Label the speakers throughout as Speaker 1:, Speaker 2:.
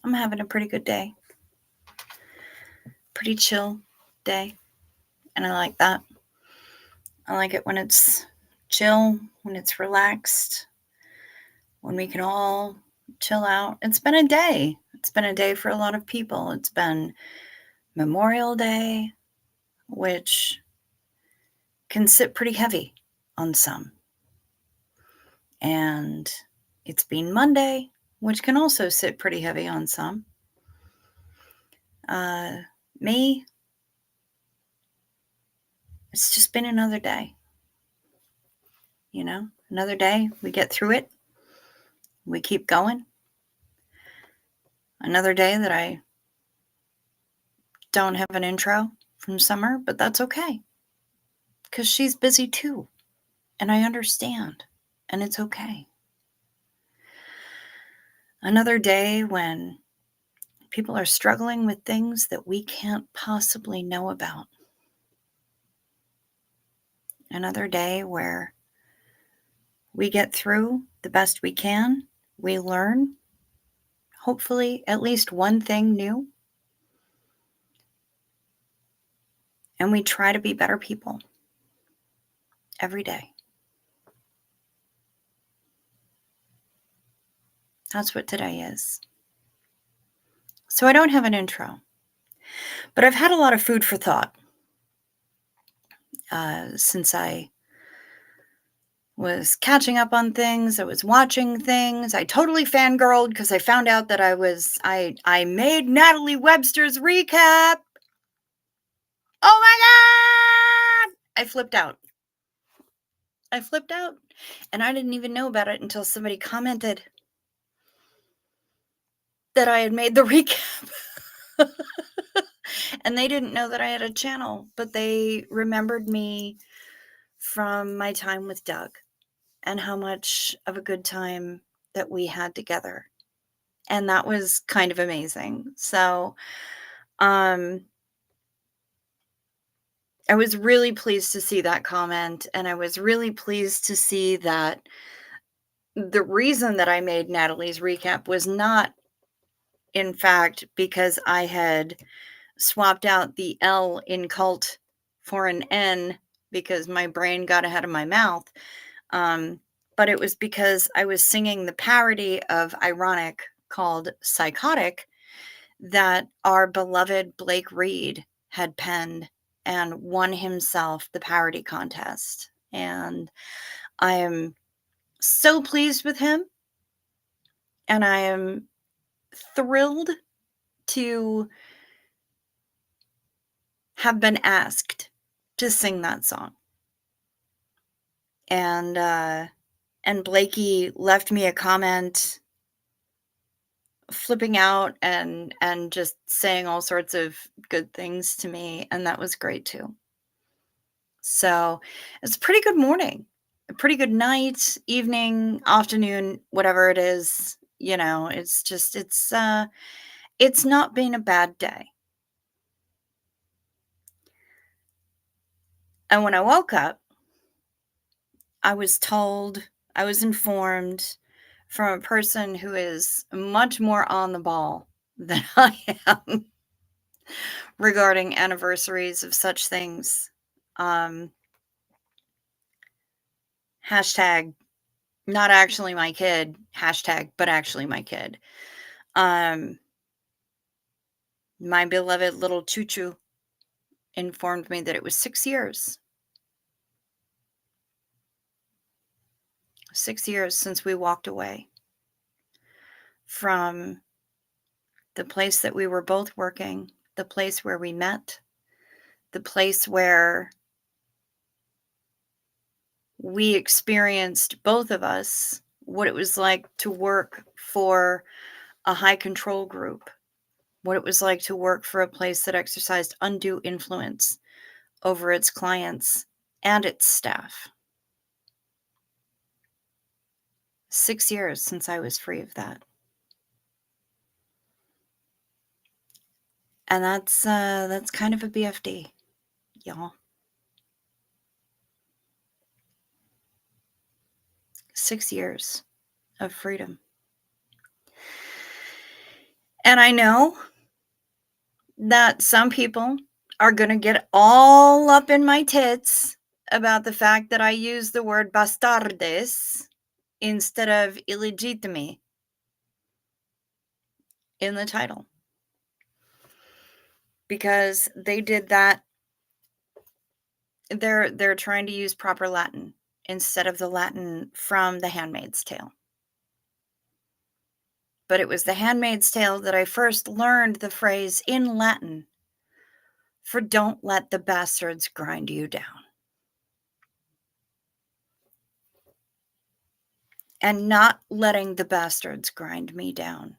Speaker 1: I'm having a pretty good day. Pretty chill day. And I like that. I like it when it's chill, when it's relaxed, when we can all chill out. It's been a day. It's been a day for a lot of people. It's been Memorial Day, which can sit pretty heavy on some. And it's been Monday, which can also sit pretty heavy on some. Me, it's just been another day. Another day, we get through it. We keep going. Another day that I don't have an intro from Summer, but that's okay. Because she's busy too. And I understand. And it's okay. Another day when people are struggling with things that we can't possibly know about. Another day where we get through the best we can. We learn, hopefully, at least one thing new. And we try to be better people every day. That's what today is. So I don't have an intro, but I've had a lot of food for thought since I was catching up on things. I was watching things. I totally fangirled because I found out that I made Natalie Webster's recap. Oh my God! I flipped out. And I didn't even know about it until somebody commented that I had made the recap. And they didn't know that I had a channel, but they remembered me from my time with Doug and how much of a good time that we had together. And that was kind of amazing. So, I was really pleased to see that comment, and I was really pleased to see that the reason that I made Natalie's recap was not, in fact, because I had swapped out the L in cult for an N because my brain got ahead of my mouth. But it was because I was singing the parody of Ironic called Psychotic that our beloved Blake Reed had penned and won himself the parody contest. And I am so pleased with him. And I am thrilled to have been asked to sing that song. And Blakey left me a comment flipping out and just saying all sorts of good things to me, and that was great too. So it's a pretty good morning, a pretty good night, evening, afternoon, whatever it is. It's not been a bad day. And when I woke up, I was informed from a person who is much more on the ball than I am regarding anniversaries of such things. Hashtag not actually my kid, hashtag but actually my kid. My beloved little choo-choo informed me that it was 6 years. 6 years since we walked away from the place that we were both working, the place where we met, the place where we experienced, both of us, what it was like to work for a high control group, what it was like to work for a place that exercised undue influence over its clients and its staff. 6 years since I was free of that. And that's kind of a BFD, y'all. 6 years of freedom. And I know that some people are going to get all up in my tits about the fact that I use the word bastardes instead of illegitimi in the title, because they did that. They're trying to use proper Latin instead of the Latin from The Handmaid's Tale. But it was The Handmaid's Tale that I first learned the phrase in Latin for "don't let the bastards grind you down." And not letting the bastards grind me down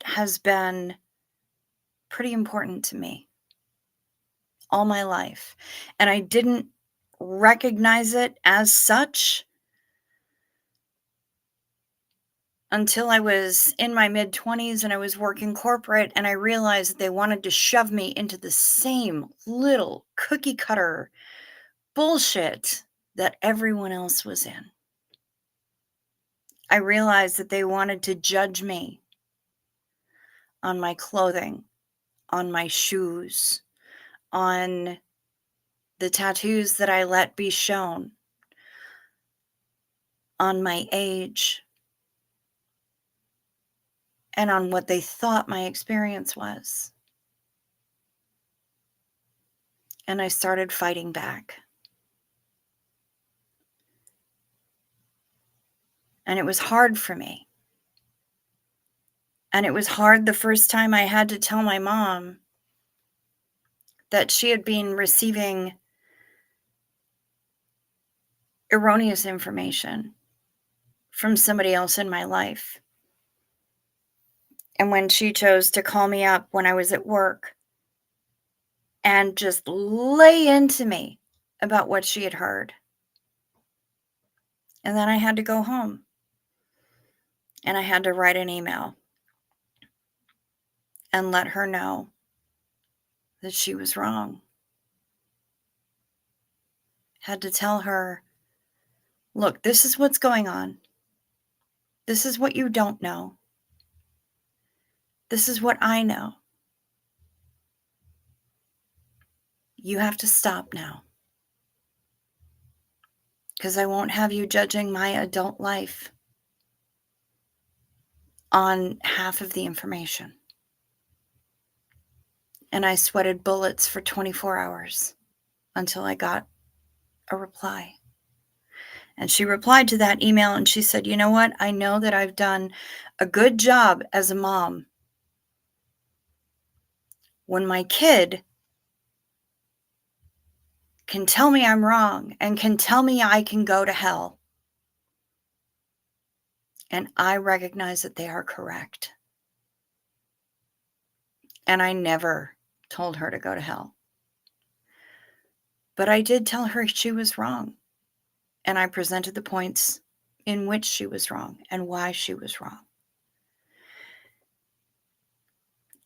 Speaker 1: has been pretty important to me all my life. And I didn't recognize it as such until I was in my mid-20s and I was working corporate, and I realized that they wanted to shove me into the same little cookie cutter bullshit that everyone else was in. I realized that they wanted to judge me on my clothing, on my shoes, on the tattoos that I let be shown, on my age, and on what they thought my experience was. And I started fighting back. And it was hard for me. And it was hard the first time I had to tell my mom that she had been receiving erroneous information from somebody else in my life. And when she chose to call me up when I was at work and just lay into me about what she had heard. And then I had to go home and I had to write an email and let her know that she was wrong. Had to tell her, look, this is what's going on. This is what you don't know. This is what I know. You have to stop now, because I won't have you judging my adult life on half of the information. And I sweated bullets for 24 hours until I got a reply. And she replied to that email and she said, you know what? I know that I've done a good job as a mom when my kid can tell me I'm wrong and can tell me I can go to hell. And I recognize that they are correct. And I never told her to go to hell. But I did tell her she was wrong. And I presented the points in which she was wrong and why she was wrong.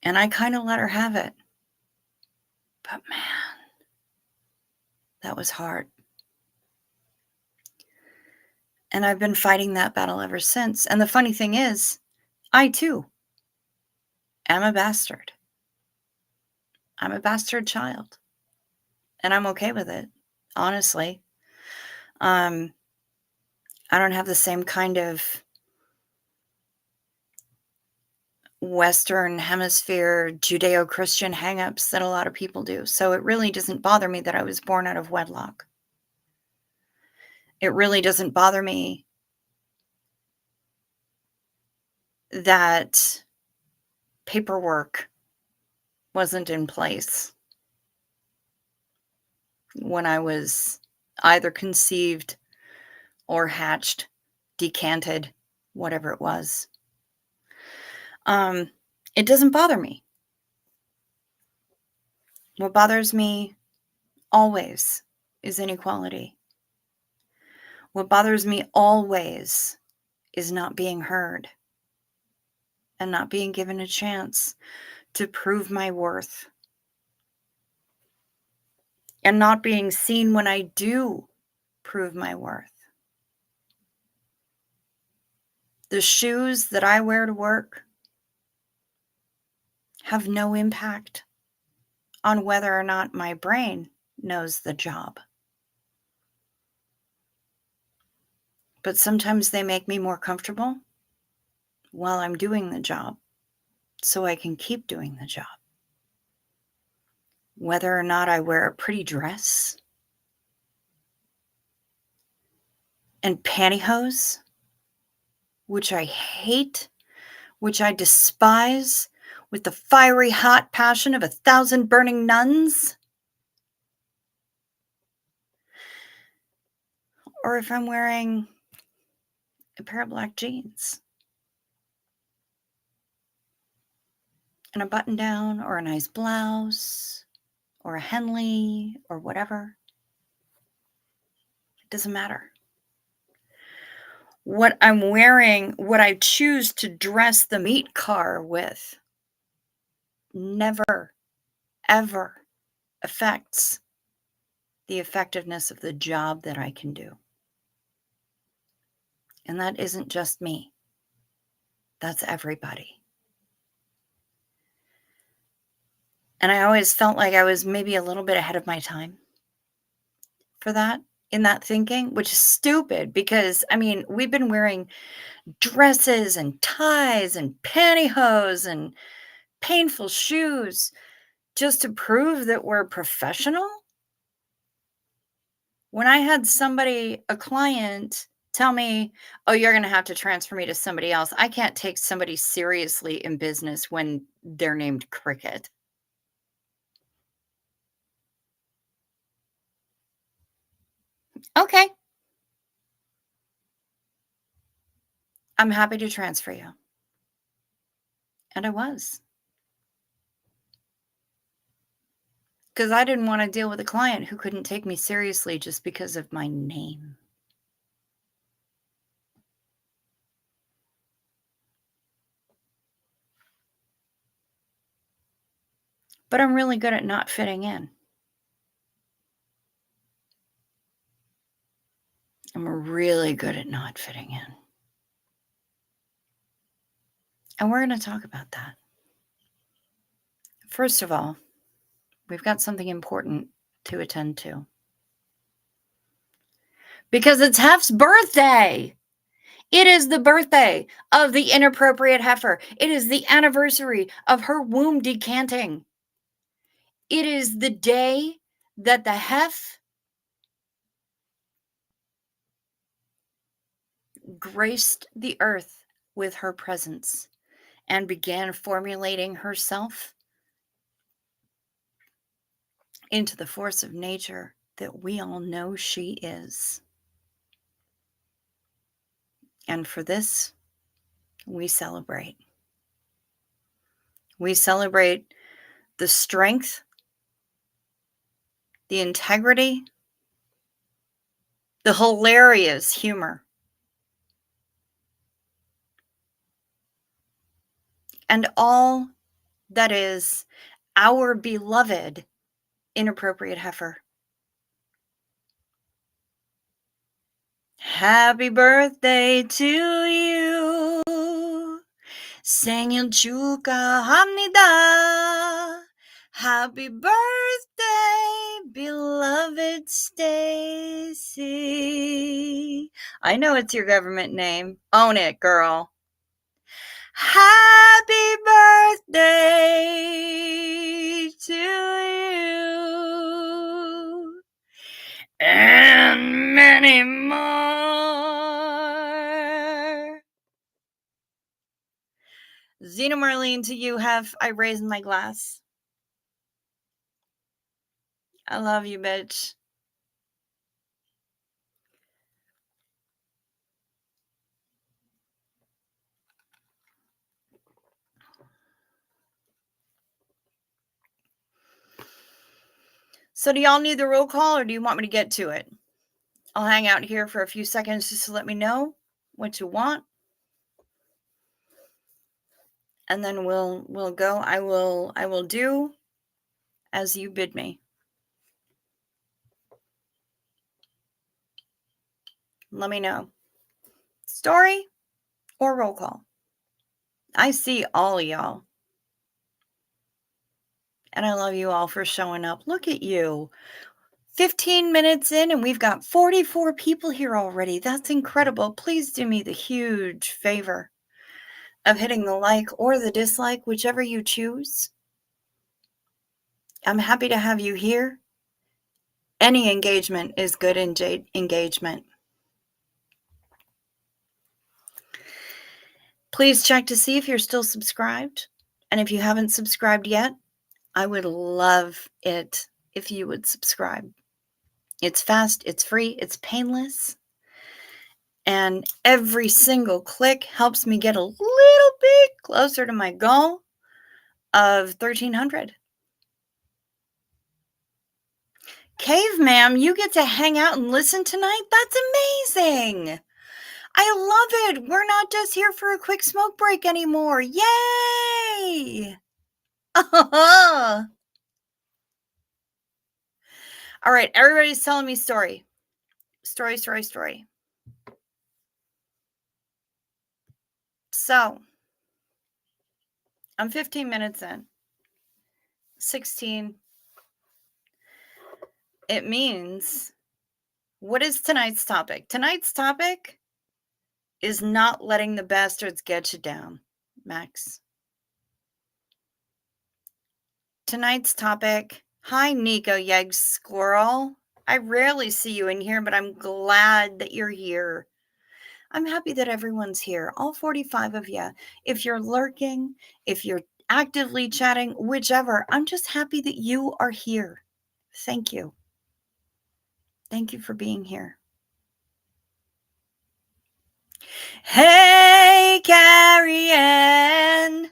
Speaker 1: And I kind of let her have it. But man, that was hard. And I've been fighting that battle ever since. And the funny thing is, I too am a bastard. I'm a bastard child. And I'm okay with it, honestly. I don't have the same kind of Western Hemisphere Judeo-Christian hangups that a lot of people do. So it really doesn't bother me that I was born out of wedlock. It really doesn't bother me that paperwork wasn't in place when I was either conceived or hatched, decanted, whatever it was. It doesn't bother me. What bothers me always is inequality. What bothers me always is not being heard and not being given a chance to prove my worth and not being seen when I do prove my worth. The shoes that I wear to work have no impact on whether or not my brain knows the job. But sometimes they make me more comfortable while I'm doing the job so I can keep doing the job. Whether or not I wear a pretty dress and pantyhose, which I hate, which I despise with the fiery hot passion of 1,000 burning nuns, or if I'm wearing a pair of black jeans and a button down or a nice blouse or a Henley or whatever. It doesn't matter. What I'm wearing, what I choose to dress the meat car with, never, ever affects the effectiveness of the job that I can do. And that isn't just me. That's everybody. And I always felt like I was maybe a little bit ahead of my time for that, in that thinking, which is stupid because, I mean, we've been wearing dresses and ties and pantyhose and painful shoes just to prove that we're professional. When I had somebody, a client, tell me, "Oh, you're going to have to transfer me to somebody else." I can't take somebody seriously in business when they're named Cricket. Okay, I'm happy to transfer you. And I was. Because I didn't want to deal with a client who couldn't take me seriously just because of my name. But I'm really good at not fitting in. I'm really good at not fitting in. And we're going to talk about that. First of all, we've got something important to attend to. Because it's Hef's birthday. It is the birthday of the inappropriate heifer. It is the anniversary of her womb decanting. It is the day that the Hef graced the earth with her presence and began formulating herself into the force of nature that we all know she is. And for this, we celebrate. We celebrate the strength, the integrity, the hilarious humor, and all that is our beloved inappropriate heifer. Happy birthday to you. 생일 축하합니다. Happy birthday, beloved Stacy. I know it's your government name. Own it, girl. Happy birthday to you. And many more. Zena Marlene, to you, Hef, I raise my glass. I love you, bitch. So do y'all need the roll call or do you want me to get to it? I'll hang out here for a few seconds just to let me know what you want. And then we'll go. I will do as you bid me. Let me know. Story or roll call? I see all y'all. And I love you all for showing up. Look at you. 15 minutes in, and we've got 44 people here already. That's incredible. Please do me the huge favor of hitting the like or the dislike, whichever you choose. I'm happy to have you here. Any engagement is good engagement. Please check to see if you're still subscribed. And if you haven't subscribed yet, I would love it if you would subscribe. It's fast, it's free, it's painless. And every single click helps me get a little bit closer to my goal of 1,300. Caveman, you get to hang out and listen tonight? That's amazing. I love it. We're not just here for a quick smoke break anymore. Yay! All right, everybody's telling me story. Story. So, I'm 15 minutes in. 16. It means, what is tonight's topic? Tonight's topic is not letting the bastards get you down, Max. Tonight's topic, hi, Nico Yegg Squirrel. I rarely see you in here, but I'm glad that you're here. I'm happy that everyone's here, all 45 of you. If you're lurking, if you're actively chatting, whichever, I'm just happy that you are here. Thank you. Thank you for being here. Hey, Carrie Ann.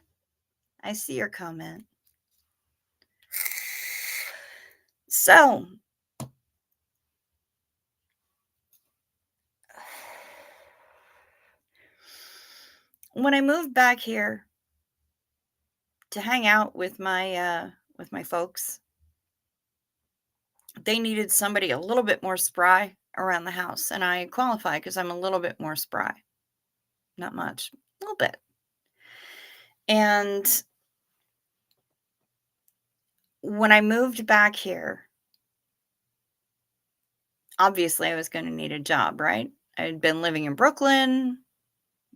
Speaker 1: I see your comment. So, when I moved back here to hang out with my folks, they needed somebody a little bit more spry around the house, and I qualify because I'm a little bit more spry. Not much, a little bit. And when I moved back here, obviously I was going to need a job, right? I had been living in Brooklyn.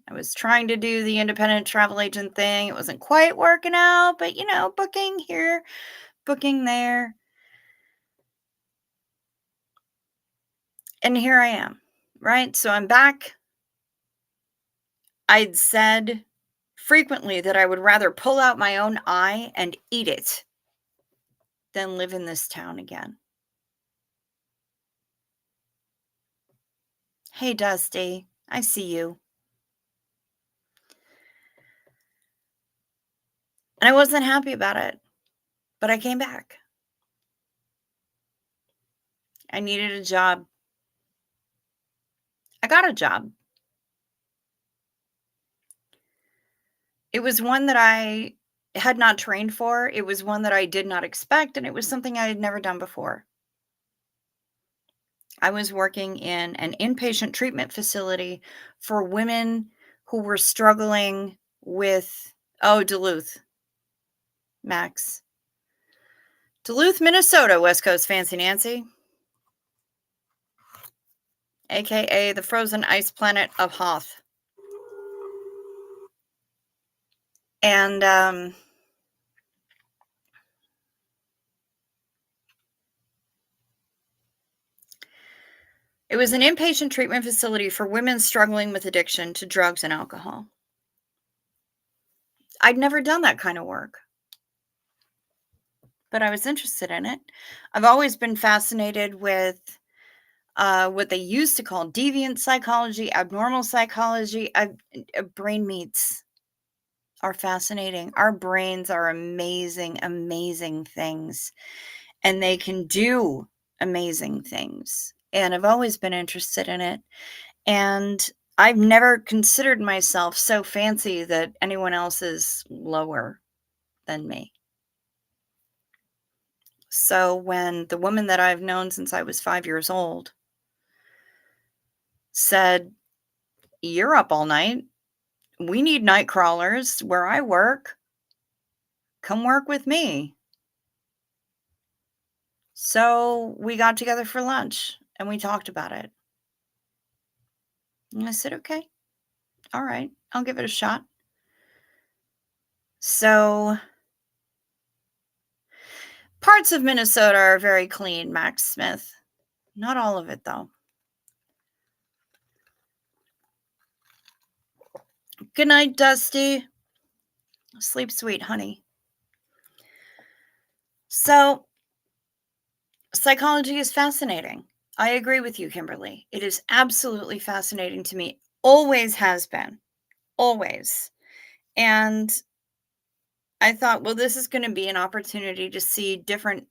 Speaker 1: I was trying to do the independent travel agent thing. It wasn't quite working out, but booking here, booking there. And here I am, right? So I'm back. I'd said frequently that I would rather pull out my own eye and eat it than live in this town again. Hey, Dusty, I see you. And I wasn't happy about it, but I came back. I needed a job. I got a job. It was one that I had not trained for. It was one that I did not expect, and it was something I had never done before. I was working in an inpatient treatment facility for women who were struggling with, Duluth, Max. Duluth, Minnesota, West Coast Fancy Nancy. AKA the frozen ice planet of Hoth. And it was an inpatient treatment facility for women struggling with addiction to drugs and alcohol. I'd never done that kind of work, but I was interested in it. I've always been fascinated with what they used to call deviant psychology, abnormal psychology. Brain meats are fascinating. Our brains are amazing, amazing things, and they can do amazing things. And I've always been interested in it. And I've never considered myself so fancy that anyone else is lower than me. So when the woman that I've known since I was 5 years old said, "You're up all night. We need night crawlers where I work. Come work with me." So we got together for lunch and we talked about it. And I said, okay, all right, I'll give it a shot. So parts of Minnesota are very clean, Max Smith. Not all of it, though. Good night, Dusty. Sleep sweet, honey. So, psychology is fascinating. I agree with you, Kimberly. It is absolutely fascinating to me. Always has been. Always. And I thought, well, this is going to be an opportunity to see different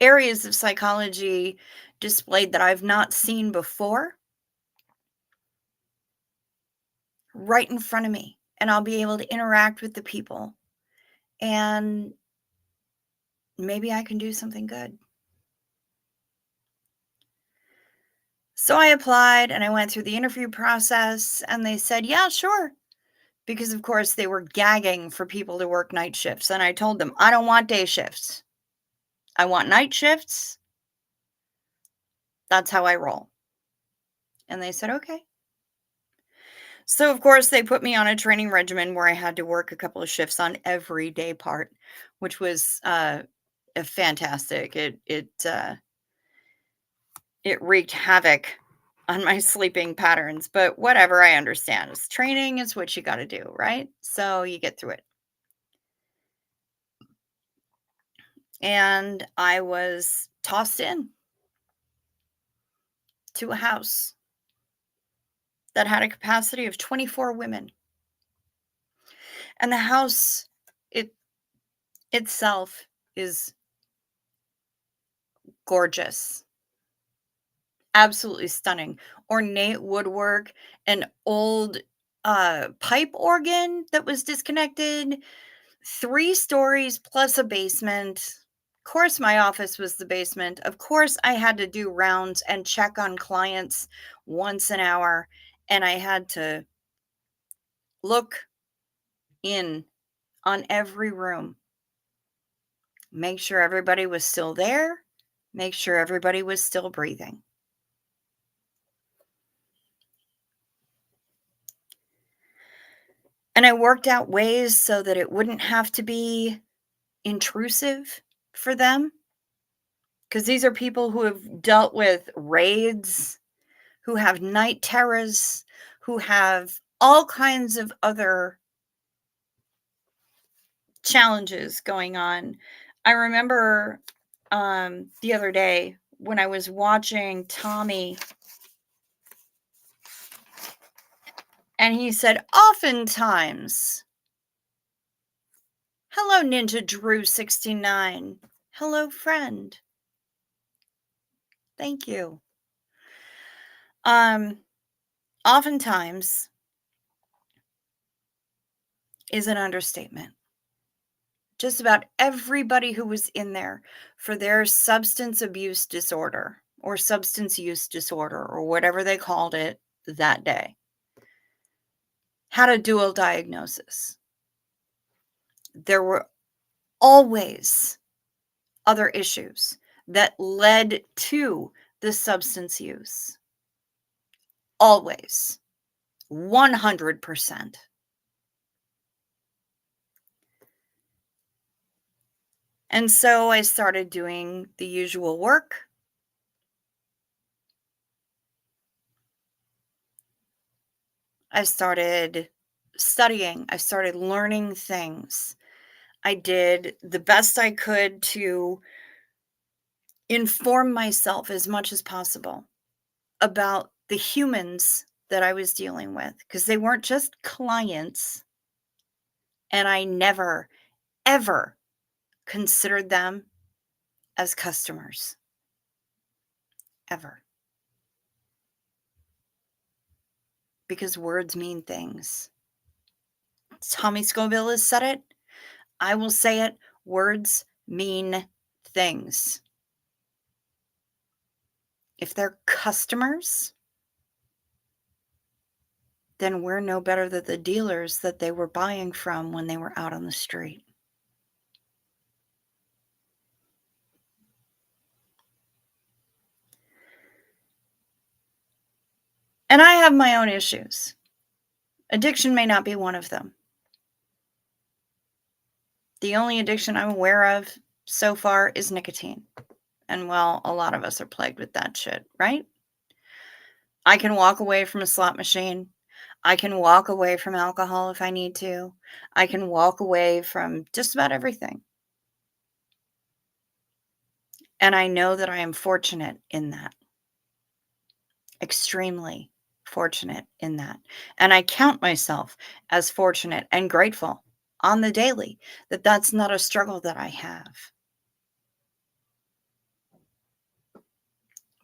Speaker 1: areas of psychology displayed that I've not seen before right in front of me. And I'll be able to interact with the people. And maybe I can do something good. So I applied and I went through the interview process and they said, yeah, sure. Because, of course, they were gagging for people to work night shifts. And I told them, I don't want day shifts. I want night shifts. That's how I roll. And they said, okay. So, of course, they put me on a training regimen where I had to work a couple of shifts on every day part, which was fantastic. It wreaked havoc on my sleeping patterns, but whatever, I understand. It's training is what you got to do, right? So you get through it. And I was tossed in to a house that had a capacity of 24 women. And the house it itself is gorgeous. Absolutely stunning. Ornate woodwork, an old pipe organ that was disconnected, 3 stories plus a basement. Of course, my office was the basement. Of course, I had to do rounds and check on clients once an hour, and I had to look in on every room, make sure everybody was still there, make sure everybody was still breathing. And I worked out ways so that it wouldn't have to be intrusive for them, because these are people who have dealt with raids, who have night terrors, who have all kinds of other challenges going on. I remember the other day when I was watching Tommy, and he said, oftentimes, hello, Ninja Drew 69. Hello, friend. Thank you. Um, oftentimes is an understatement. Just about everybody who was in there for their substance abuse disorder or substance use disorder or whatever they called it that day had a dual diagnosis. There were always other issues that led to the substance use. Always. 100%. And so I started doing the usual work. I started studying. I started learning things. I did the best I could to inform myself as much as possible about the humans that I was dealing with, because they weren't just clients. And I never, ever considered them as customers. Ever. Because words mean things. Tommy Scoville has said it. I will say it. Words mean things. If they're customers, then we're no better than the dealers that they were buying from when they were out on the street. And I have my own issues. Addiction may not be one of them. The only addiction I'm aware of so far is nicotine. And well, a lot of us are plagued with that shit, right? I can walk away from a slot machine. I can walk away from alcohol if I need to. I can walk away from just about everything. And I know that I am fortunate in that. Extremely fortunate in that. And I count myself as fortunate and grateful on the daily that that's not a struggle that I have.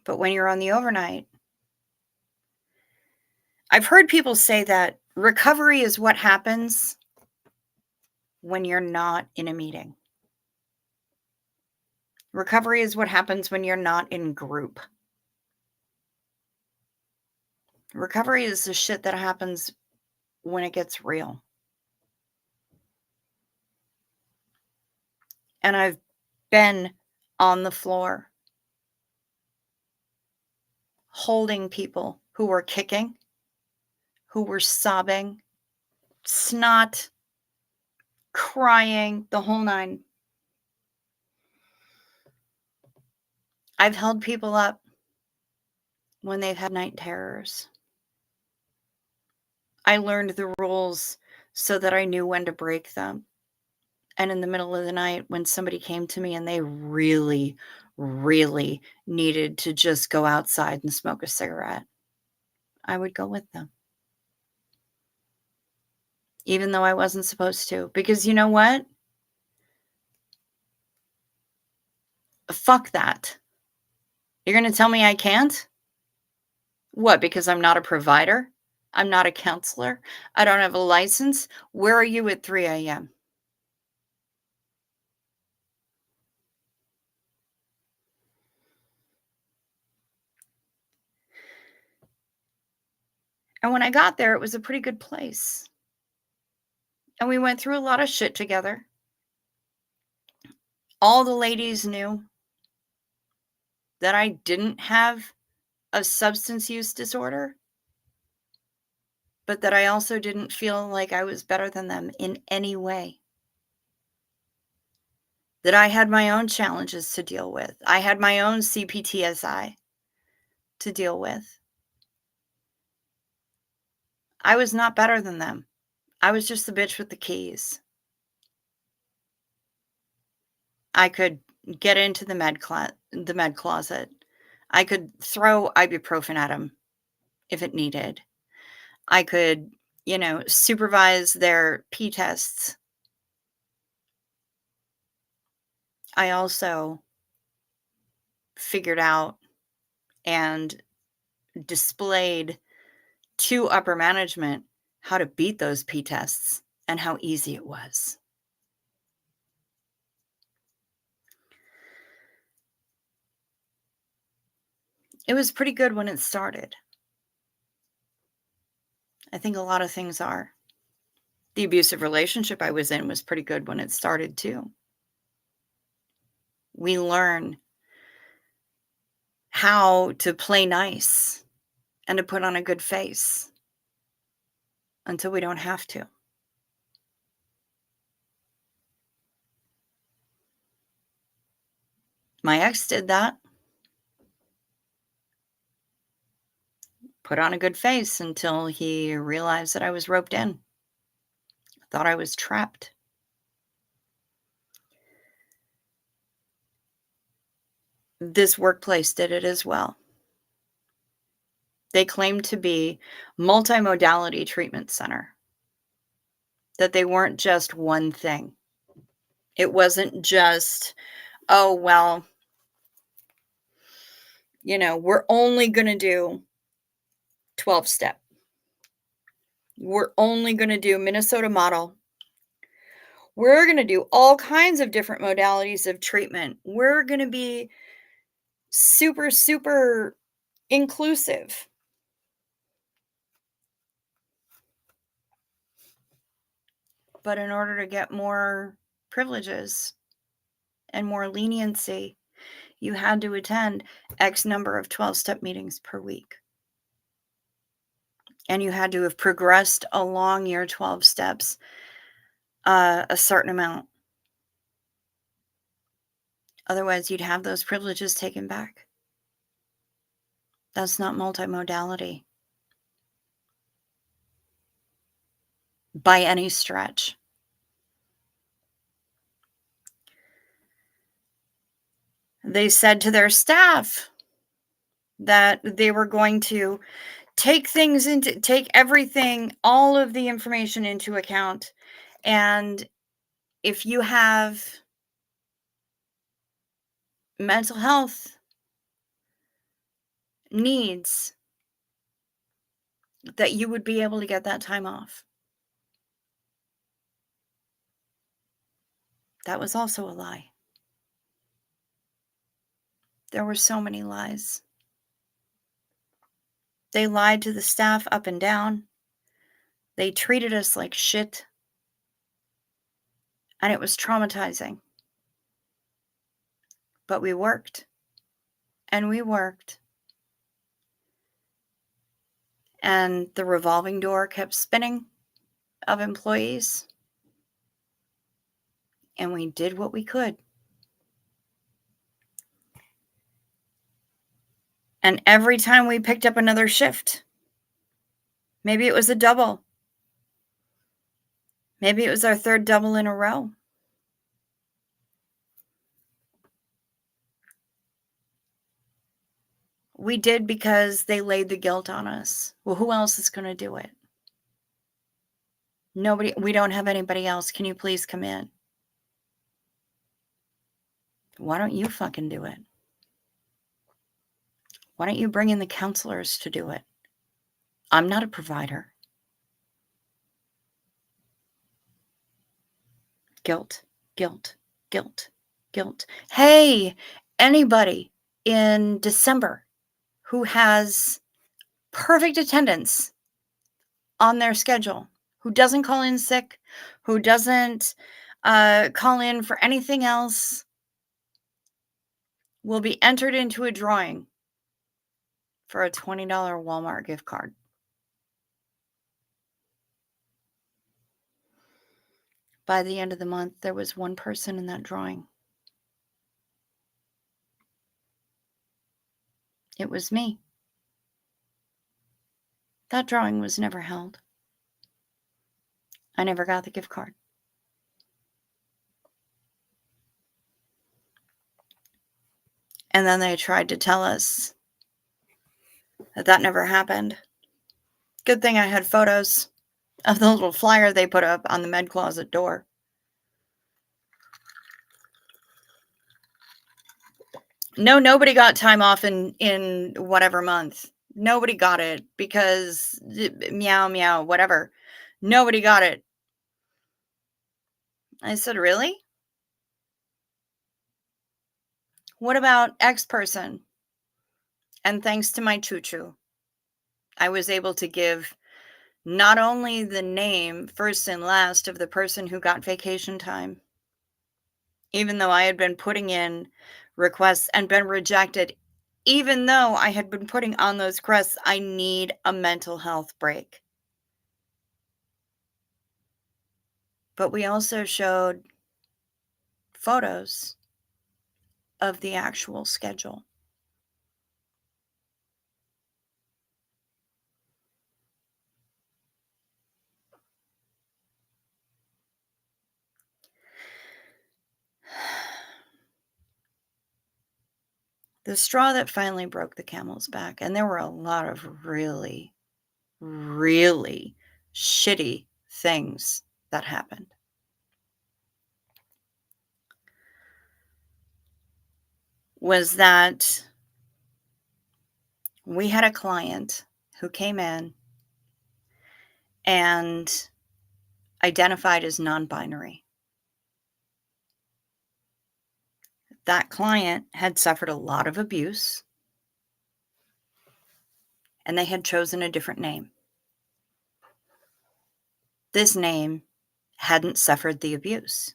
Speaker 1: But when you're on the overnight, I've heard people say that recovery is what happens when you're not in a meeting. Recovery is what happens when you're not in group. Recovery is the shit that happens when it gets real. And I've been on the floor holding people who were kicking, who were sobbing, snot, crying, the whole nine. I've held people up when they've had night terrors. I learned the rules so that I knew when to break them. And in the middle of the night, when somebody came to me and they really, really needed to just go outside and smoke a cigarette, I would go with them. Even though I wasn't supposed to. Because you know what? Fuck that. You're going to tell me I can't? What, because I'm not a provider? I'm not a counselor? I don't have a license? Where are you at 3 a.m.? And when I got there, it was a pretty good place. And we went through a lot of shit together. All the ladies knew that I didn't have a substance use disorder, but that I also didn't feel like I was better than them in any way. That I had my own challenges to deal with. I had my own CPTSI to deal with. I was not better than them. I was just the bitch with the keys. I could get into the med closet. I could throw ibuprofen at them if it needed. I could, supervise their P tests. I also figured out and displayed to upper management how to beat those P tests and how easy it was. It was pretty good when it started. I think a lot of things are. The abusive relationship I was in was pretty good when it started too. We learn how to play nice and to put on a good face until we don't have to. My ex did that. Put on a good face until he realized that I was roped in. Thought I was trapped. This workplace did it as well. They claimed to be multimodality treatment center. That they weren't just one thing. It wasn't just, oh, well, we're only going to do 12-step. We're only going to do Minnesota model. We're going to do all kinds of different modalities of treatment. We're going to be super, super inclusive. But in order to get more privileges and more leniency, you had to attend X number of 12-step meetings per week. and you had to have progressed along your 12 steps a certain amount. Otherwise, you'd have those privileges taken back. That's not multimodality by any stretch. They said to their staff that they were going to take everything, all of the information into account. And if you have mental health needs, that you would be able to get that time off. That was also a lie. There were so many lies. They lied to the staff up and down. They treated us like shit. And it was traumatizing. But we worked. And we worked. And the revolving door kept spinning of employees. And we did what we could. And every time we picked up another shift, maybe it was a double. Maybe it was our third double in a row. We did because they laid the guilt on us. Well, who else is going to do it? Nobody. We don't have anybody else. Can you please come in? Why don't you fucking do it? Why don't you bring in the counselors to do it? I'm not a provider. Guilt, guilt, guilt, guilt. Hey, anybody in December who has perfect attendance on their schedule, who doesn't call in sick, who doesn't call in for anything else, will be entered into a drawing for a $20 Walmart gift card. By the end of the month, there was one person in that drawing. It was me. That drawing was never held. I never got the gift card. And then they tried to tell us that that never happened. Good thing I had photos of the little flyer they put up on the med closet door. No, nobody got time off in whatever month. Nobody got it because meow, meow, whatever. Nobody got it. I said, really? What about X person? And thanks to my choo-choo, I was able to give not only the name first and last of the person who got vacation time, even though I had been putting in requests and been rejected, even though I had been putting on those requests, I need a mental health break. But we also showed photos of the actual schedule. The straw that finally broke the camel's back, and there were a lot of really, really shitty things that happened, was that we had a client who came in and identified as non-binary. That client had suffered a lot of abuse, and they had chosen a different name. This name hadn't suffered the abuse.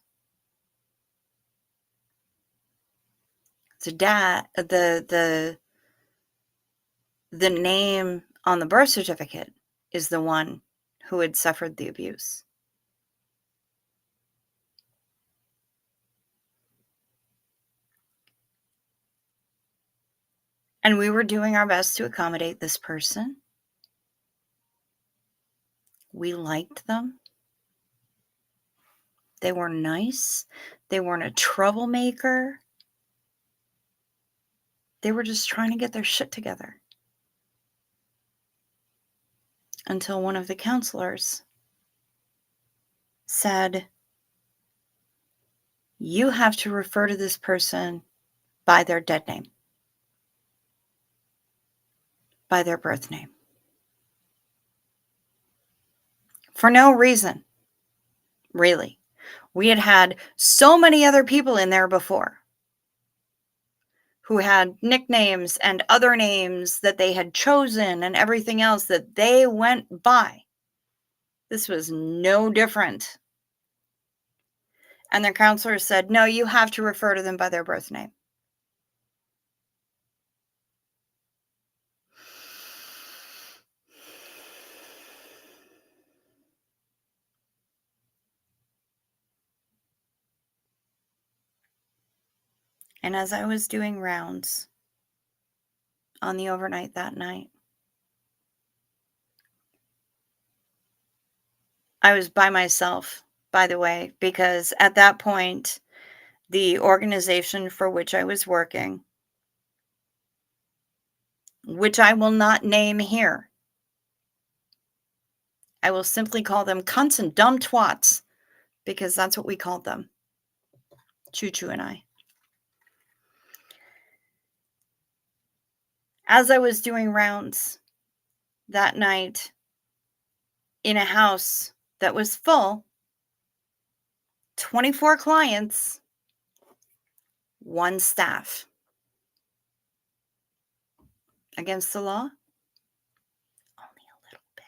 Speaker 1: The name on the birth certificate is the one who had suffered the abuse. And we were doing our best to accommodate this person. We liked them. They were nice. They weren't a troublemaker. They were just trying to get their shit together. Until one of the counselors said, "You have to refer to this person by their dead name, by their birth name." For no reason, really. We had had so many other people in there before who had nicknames and other names that they had chosen and everything else that they went by. This was no different. And their counselor said, "No, you have to refer to them by their birth name." And as I was doing rounds on the overnight that night, I was by myself, by the way, because at that point, the organization for which I was working, which I will not name here, I will simply call them cunts and dumb twats, because that's what we called them, Choo Choo and I. As I was doing rounds that night in a house that was full, 24 clients, 1 staff. Against the law? Only a little bit.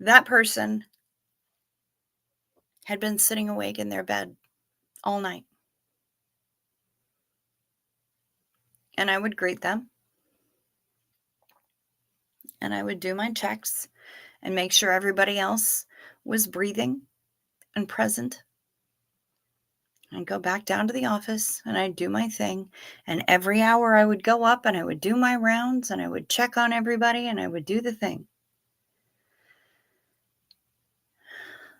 Speaker 1: That person had been sitting awake in their bed all night. And I would greet them. And I would do my checks and make sure everybody else was breathing and present. I'd go back down to the office and I'd do my thing. And every hour I would go up and I would do my rounds and I would check on everybody and I would do the thing.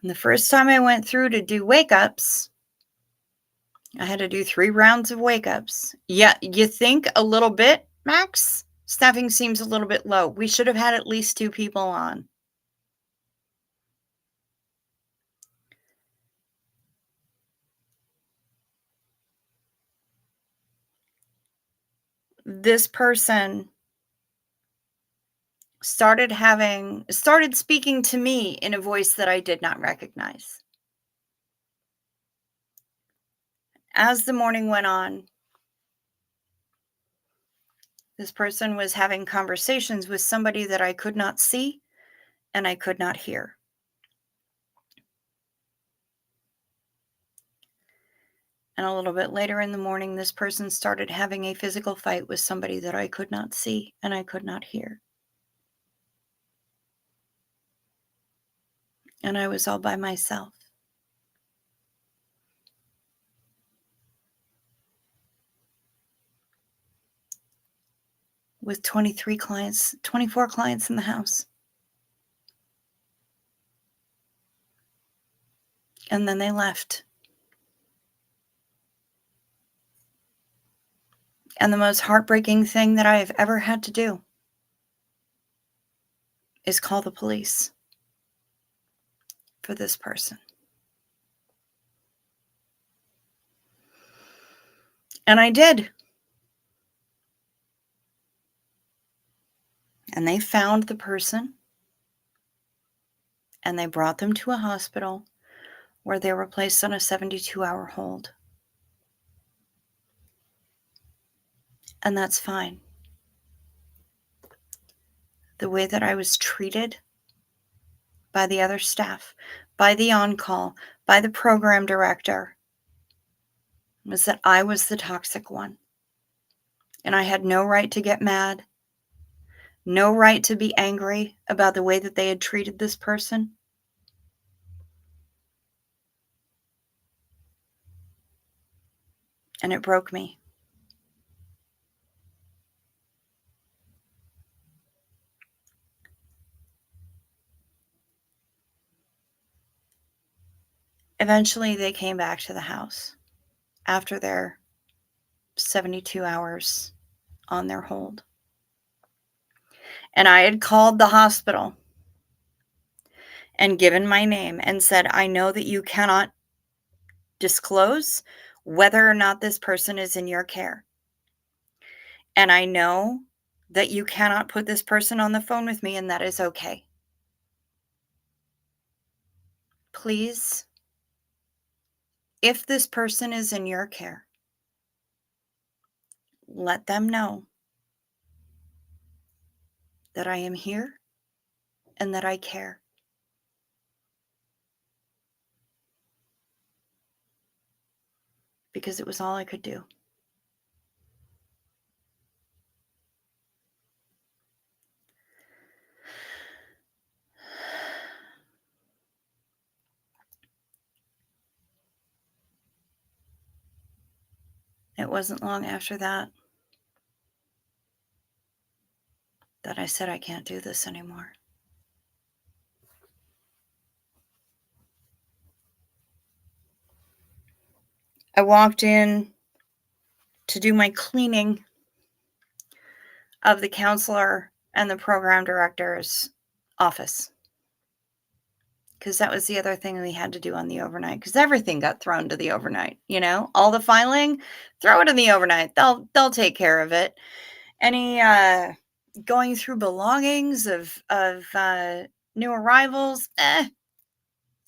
Speaker 1: And the first time I went through to do wake ups, I had to do 3 rounds of wake ups. Yeah, you think a little bit, Max? Staffing seems a little bit low. We should have had at least 2 people on. This person started speaking to me in a voice that I did not recognize. As the morning went on, this person was having conversations with somebody that I could not see and I could not hear. And a little bit later in the morning, this person started having a physical fight with somebody that I could not see and I could not hear. And I was all by myself. With 24 clients in the house. And then they left. And the most heartbreaking thing that I have ever had to do is call the police for this person. And I did. And they found the person and they brought them to a hospital where they were placed on a 72-hour hold. And that's fine. The way that I was treated by the other staff, by the on-call, by the program director, was that I was the toxic one. And I had no right to get mad, no right to be angry about the way that they had treated this person. And it broke me. Eventually, they came back to the house after their 72 hours on their hold. And I had called the hospital and given my name and said, I know that you cannot disclose whether or not this person is in your care. And I know that you cannot put this person on the phone with me, and that is okay. Please, if this person is in your care, let them know that I am here and that I care. Because it was all I could do. It wasn't long after that that I said, I can't do this anymore. I walked in to do my cleaning of the counselor and the program director's office. Because that was the other thing we had to do on the overnight, because everything got thrown to the overnight, all the filing, throw it in the overnight. They'll take care of it. Any going through belongings of new arrivals,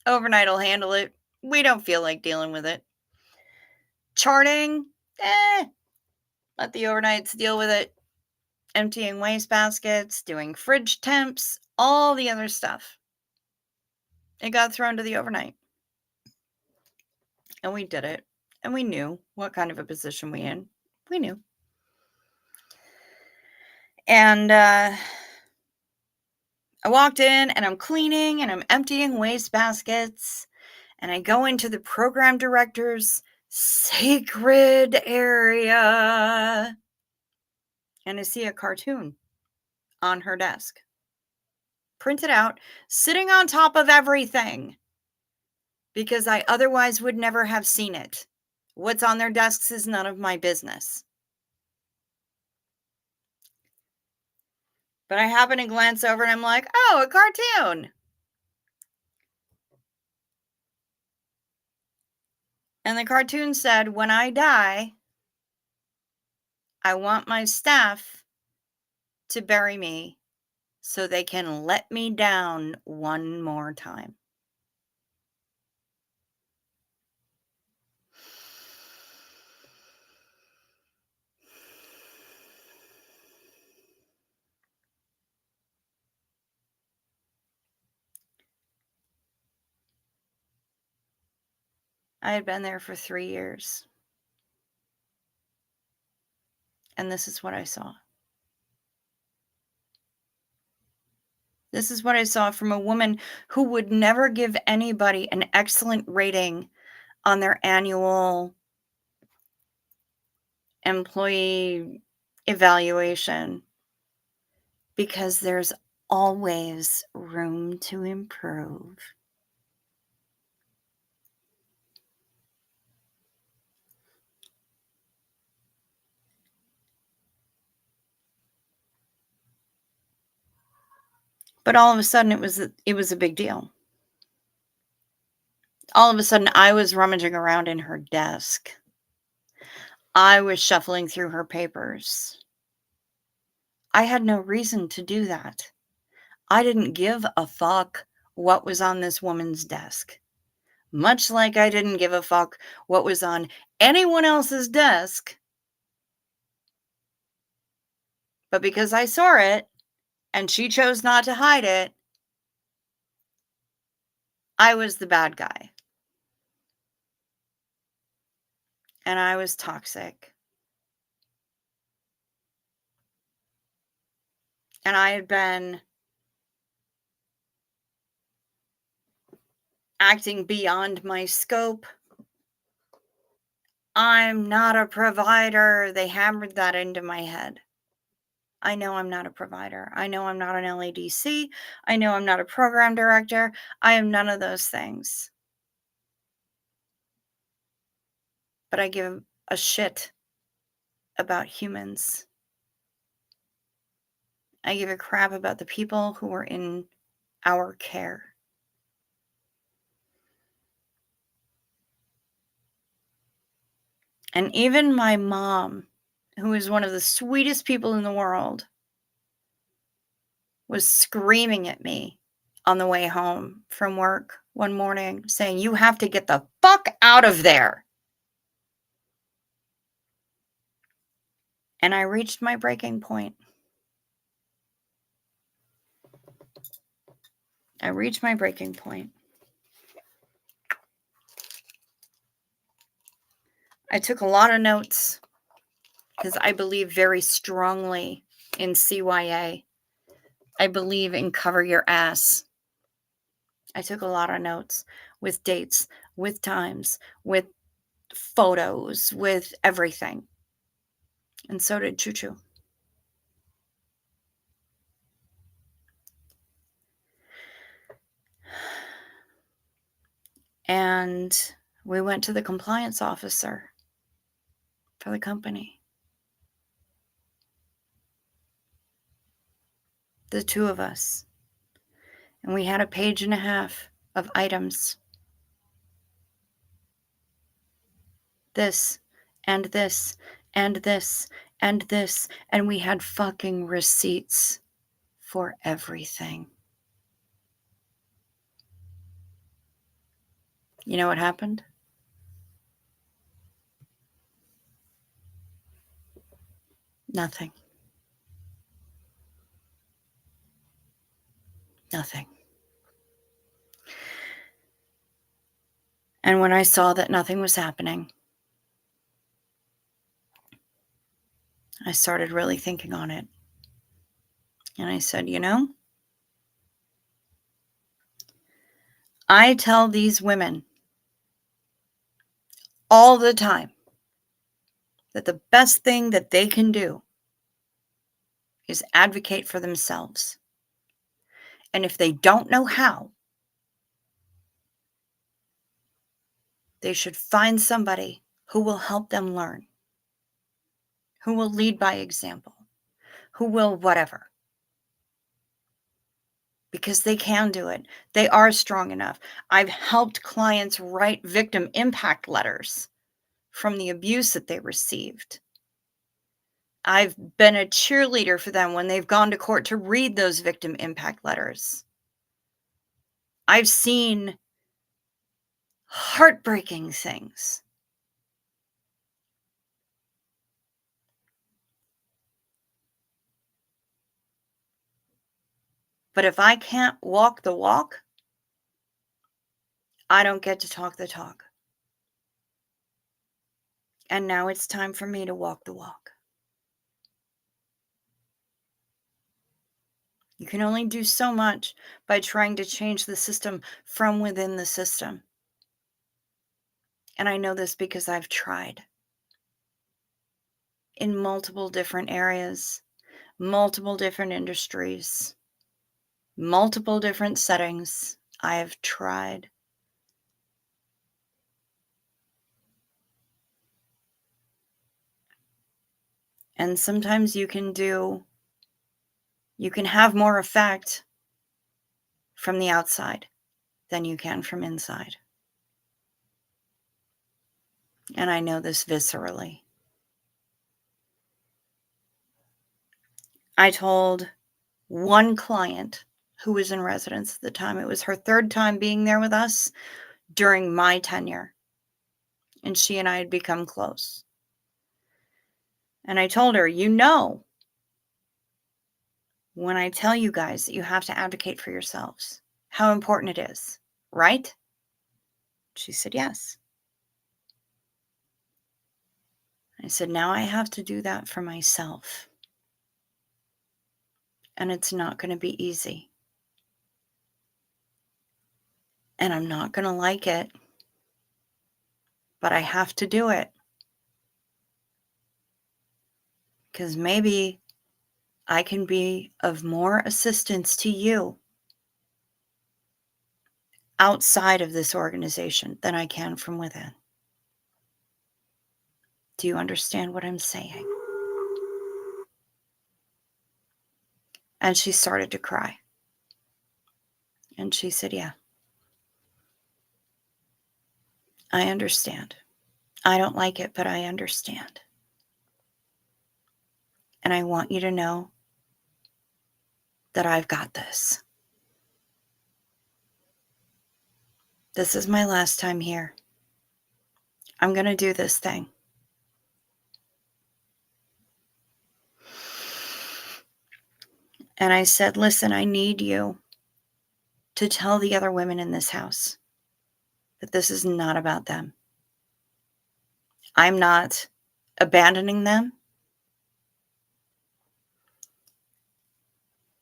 Speaker 1: overnight will handle it. We don't feel like dealing with it. Charting, let the overnights deal with it. Emptying waste baskets, doing fridge temps, all the other stuff. It got thrown to the overnight. And we did it. And we knew what kind of a position we in. We knew. And I walked in and I'm cleaning and I'm emptying waste baskets. And I go into the program director's sacred area. And I see a cartoon on her desk. Printed out, sitting on top of everything. Because I otherwise would never have seen it. What's on their desks is none of my business. But I happen to glance over and I'm like, oh, a cartoon. And the cartoon said, when I die, I want my staff to bury me so they can let me down one more time. I had been there for 3 years. And this is what I saw. This is what I saw from a woman who would never give anybody an excellent rating on their annual employee evaluation because there's always room to improve. But all of a sudden, it was a big deal. All of a sudden, I was rummaging around in her desk. I was shuffling through her papers. I had no reason to do that. I didn't give a fuck what was on this woman's desk. Much like I didn't give a fuck what was on anyone else's desk. But because I saw it, and she chose not to hide it, I was the bad guy. and I was toxic. And I had been acting beyond my scope. I'm not a provider. They hammered that into my head. I know I'm not a provider. I know I'm not an LADC. I know I'm not a program director. I am none of those things. But I give a shit about humans. I give a crap about the people who are in our care. And even my mom, who is one of the sweetest people in the world, was screaming at me on the way home from work one morning saying, "You have to get the fuck out of there." And I reached my breaking point. I reached my breaking point. I took a lot of notes because I believe very strongly in CYA. I believe in cover your ass. I took a lot of notes with dates, with times, with photos, with everything. And so did Choo Choo. And we went to the compliance officer for the company. The two of us. And we had a page and a half of items. This, and this, and this, and this. And we had fucking receipts for everything. You know what happened? Nothing. Nothing. And when I saw that nothing was happening, I started really thinking on it. And I said, you know, I tell these women all the time that the best thing that they can do is advocate for themselves. And if they don't know how, they should find somebody who will help them learn, who will lead by example, who will whatever. Because they can do it. They are strong enough. I've helped clients write victim impact letters from the abuse that they received. I've been a cheerleader for them when they've gone to court to read those victim impact letters. I've seen heartbreaking things. But if I can't walk the walk, I don't get to talk the talk. And now it's time for me to walk the walk. You can only do so much by trying to change the system from within the system. And I know this because I've tried in multiple different areas, multiple different industries, multiple different settings. I have tried. And sometimes you can have more effect from the outside than you can from inside. And I know this viscerally. I told one client who was in residence at the time, it was her third time being there with us during my tenure. And she and I had become close. And I told her, you know, when I tell you guys that you have to advocate for yourselves, how important it is, right? She said, yes. I said, now I have to do that for myself. And it's not going to be easy. And I'm not going to like it. But I have to do it. Because maybe I can be of more assistance to you outside of this organization than I can from within. Do you understand what I'm saying? And she started to cry. And she said, yeah, I understand. I don't like it, but I understand. And I want you to know that I've got this. This is my last time here. I'm going to do this thing. And I said, listen, I need you to tell the other women in this house that this is not about them. I'm not abandoning them.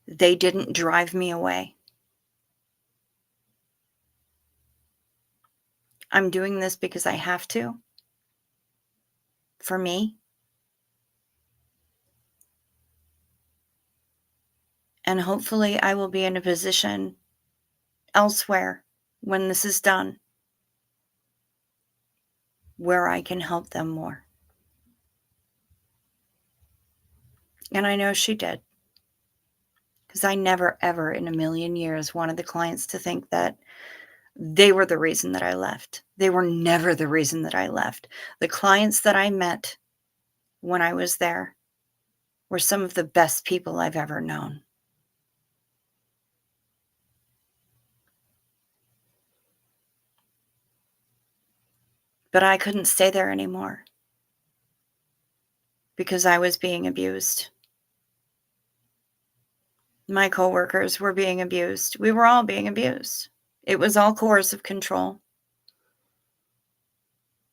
Speaker 1: They didn't drive me away. I'm doing this because I have to. For me. And hopefully I will be in a position elsewhere when this is done where I can help them more. And I know she did. Because I never, ever in a million years wanted the clients to think that they were the reason that I left. They were never the reason that I left. The clients that I met when I was there were some of the best people I've ever known. But I couldn't stay there anymore because I was being abused. My coworkers were being abused. We were all being abused. It was all coercive control.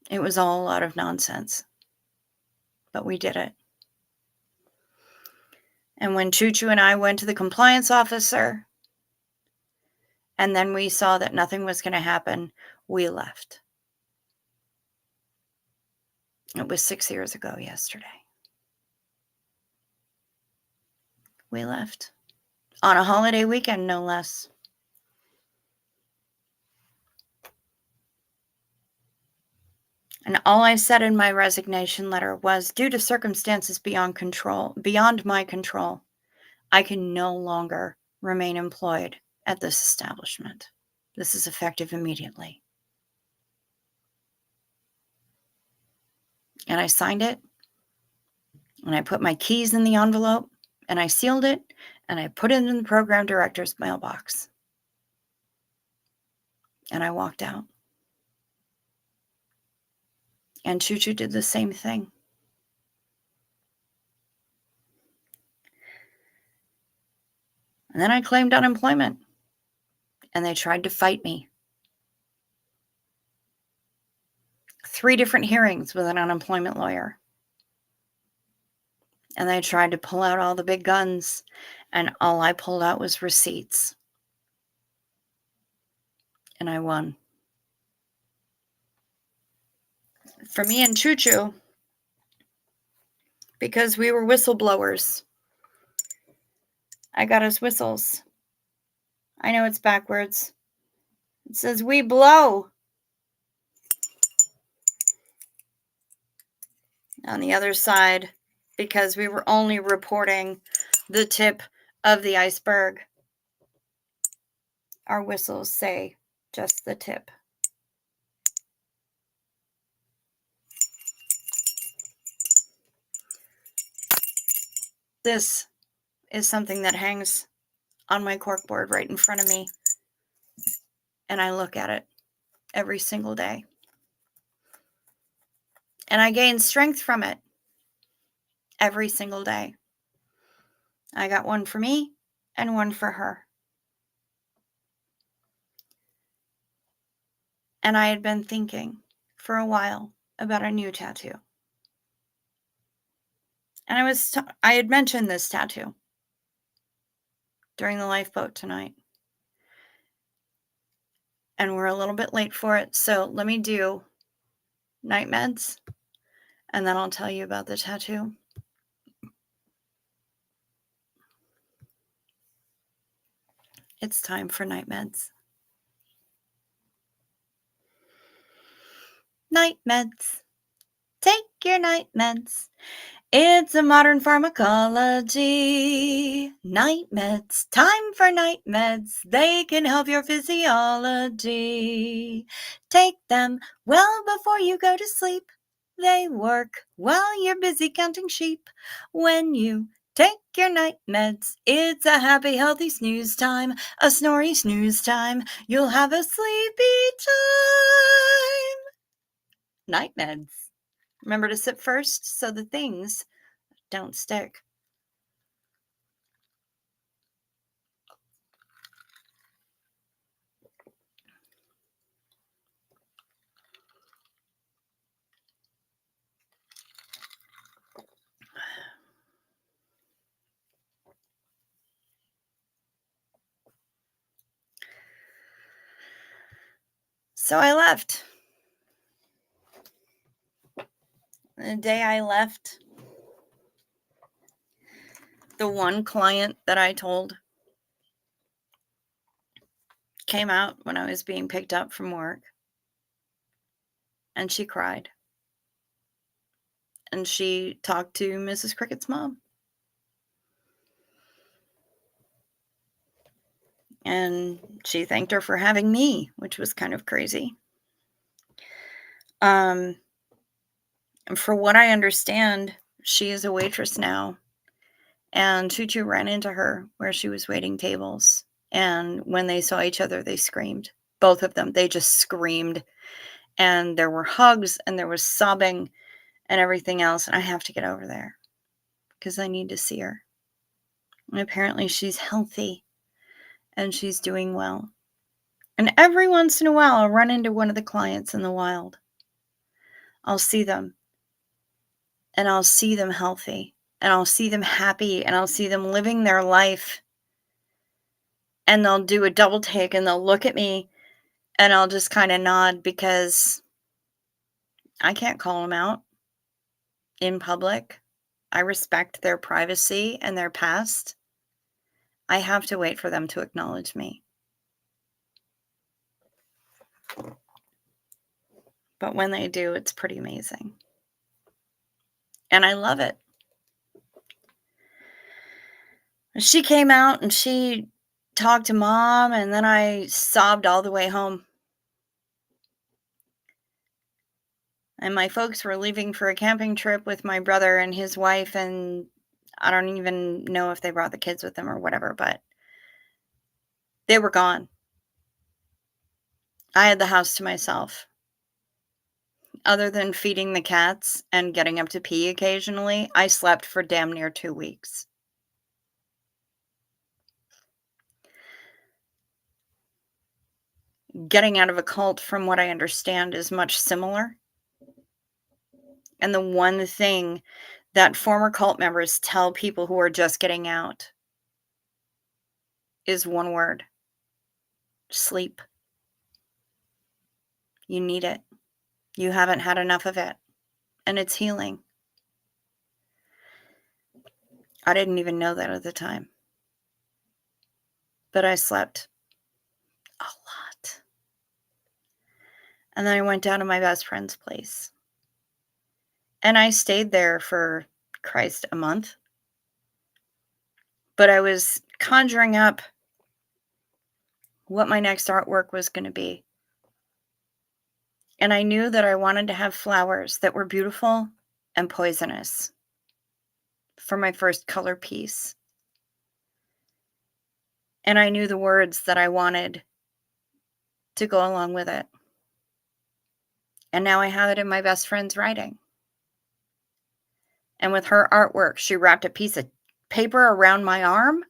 Speaker 1: It was all a lot of nonsense. But we did it. And when Choo Choo and I went to the compliance officer, and then we saw that nothing was going to happen, we left. It was 6 years ago yesterday. We left. On a holiday weekend, no less. And all I said in my resignation letter was, due to circumstances beyond my control, I can no longer remain employed at this establishment. This is effective immediately. And I signed it, and I put my keys in the envelope, and I sealed it, and I put it in the program director's mailbox. And I walked out. And Choo Choo did the same thing. And then I claimed unemployment, and they tried to fight me. 3 different hearings with an unemployment lawyer. And they tried to pull out all the big guns, and all I pulled out was receipts. And I won. For me and Choo Choo, because we were whistleblowers, I got us whistles. I know it's backwards. It says, we blow. On the other side, because we were only reporting the tip of the iceberg, our whistles say just the tip. This is something that hangs on my corkboard right in front of me, and I look at it every single day. And I gain strength from it every single day. I got one for me and one for her. And I had been thinking for a while about a new tattoo. And I had mentioned this tattoo during the lifeboat tonight, and we're a little bit late for it. So let me do night meds, and then I'll tell you about the tattoo. It's time for night meds. Night meds. Take your night meds. It's a modern pharmacology. Night meds. Time for night meds. They can help your physiology. Take them well before you go to sleep. They work while you're busy counting sheep. When you take your night meds, it's a happy, healthy snooze time. A snory snooze time. You'll have a sleepy time. Night meds. Remember to sip first so the things don't stick. So I left. The day I left, the one client that I told came out when I was being picked up from work, and she cried. And she talked to Mrs. Cricket's mom. And she thanked her for having me, which was kind of crazy. And for what I understand, she is a waitress now. And Tutu ran into her where she was waiting tables. And when they saw each other, they screamed. Both of them. They just screamed. And there were hugs and there was sobbing and everything else. And I have to get over there because I need to see her. And apparently she's healthy and she's doing well. And every once in a while, I'll run into one of the clients in the wild. I'll see them and I'll see them healthy and I'll see them happy and I'll see them living their life. And they'll do a double take and they'll look at me and I'll just kind of nod because I can't call them out in public. I respect their privacy and their past. I have to wait for them to acknowledge me. But when they do, it's pretty amazing. And I love it. She came out and she talked to mom, and then I sobbed all the way home. And my folks were leaving for a camping trip with my brother and his wife, and I don't even know if they brought the kids with them or whatever, but they were gone. I had the house to myself. Other than feeding the cats and getting up to pee occasionally, I slept for damn near 2 weeks. Getting out of a cult, from what I understand, is much similar. And the one thing that former cult members tell people who are just getting out is one word: sleep. You need it. You haven't had enough of it. And it's healing. I didn't even know that at the time. But I slept a lot. And then I went down to my best friend's place. And I stayed there for, Christ, a month. But I was conjuring up what my next artwork was going to be. And I knew that I wanted to have flowers that were beautiful and poisonous for my first color piece. And I knew the words that I wanted to go along with it. And now I have it in my best friend's writing. And with her artwork, she wrapped a piece of paper around my arm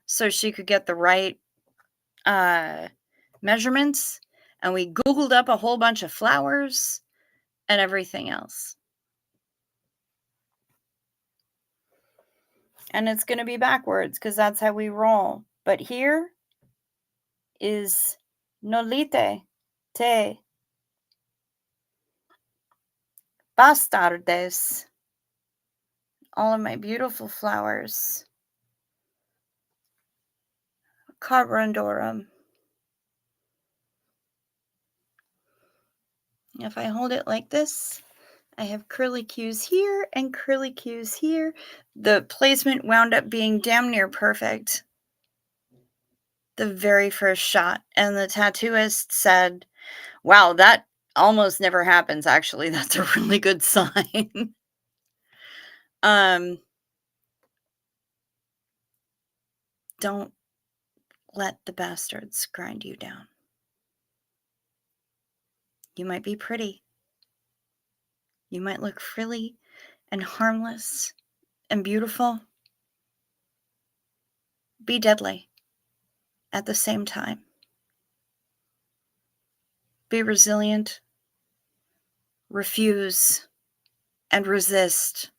Speaker 1: so she could get the right measurements. And we Googled up a whole bunch of flowers and everything else. And it's going to be backwards because that's how we roll. But here is Nolite, te, bastardes. All of my beautiful flowers. Carborundorum. If I hold it like this, I have curlicues here and curlicues here. The placement wound up being damn near perfect the very first shot. And the tattooist said, wow, that almost never happens, actually. That's a really good sign. Don't let the bastards grind you down. You might be pretty. You might look frilly and harmless and beautiful. Be deadly at the same time. Be resilient. Refuse and resist.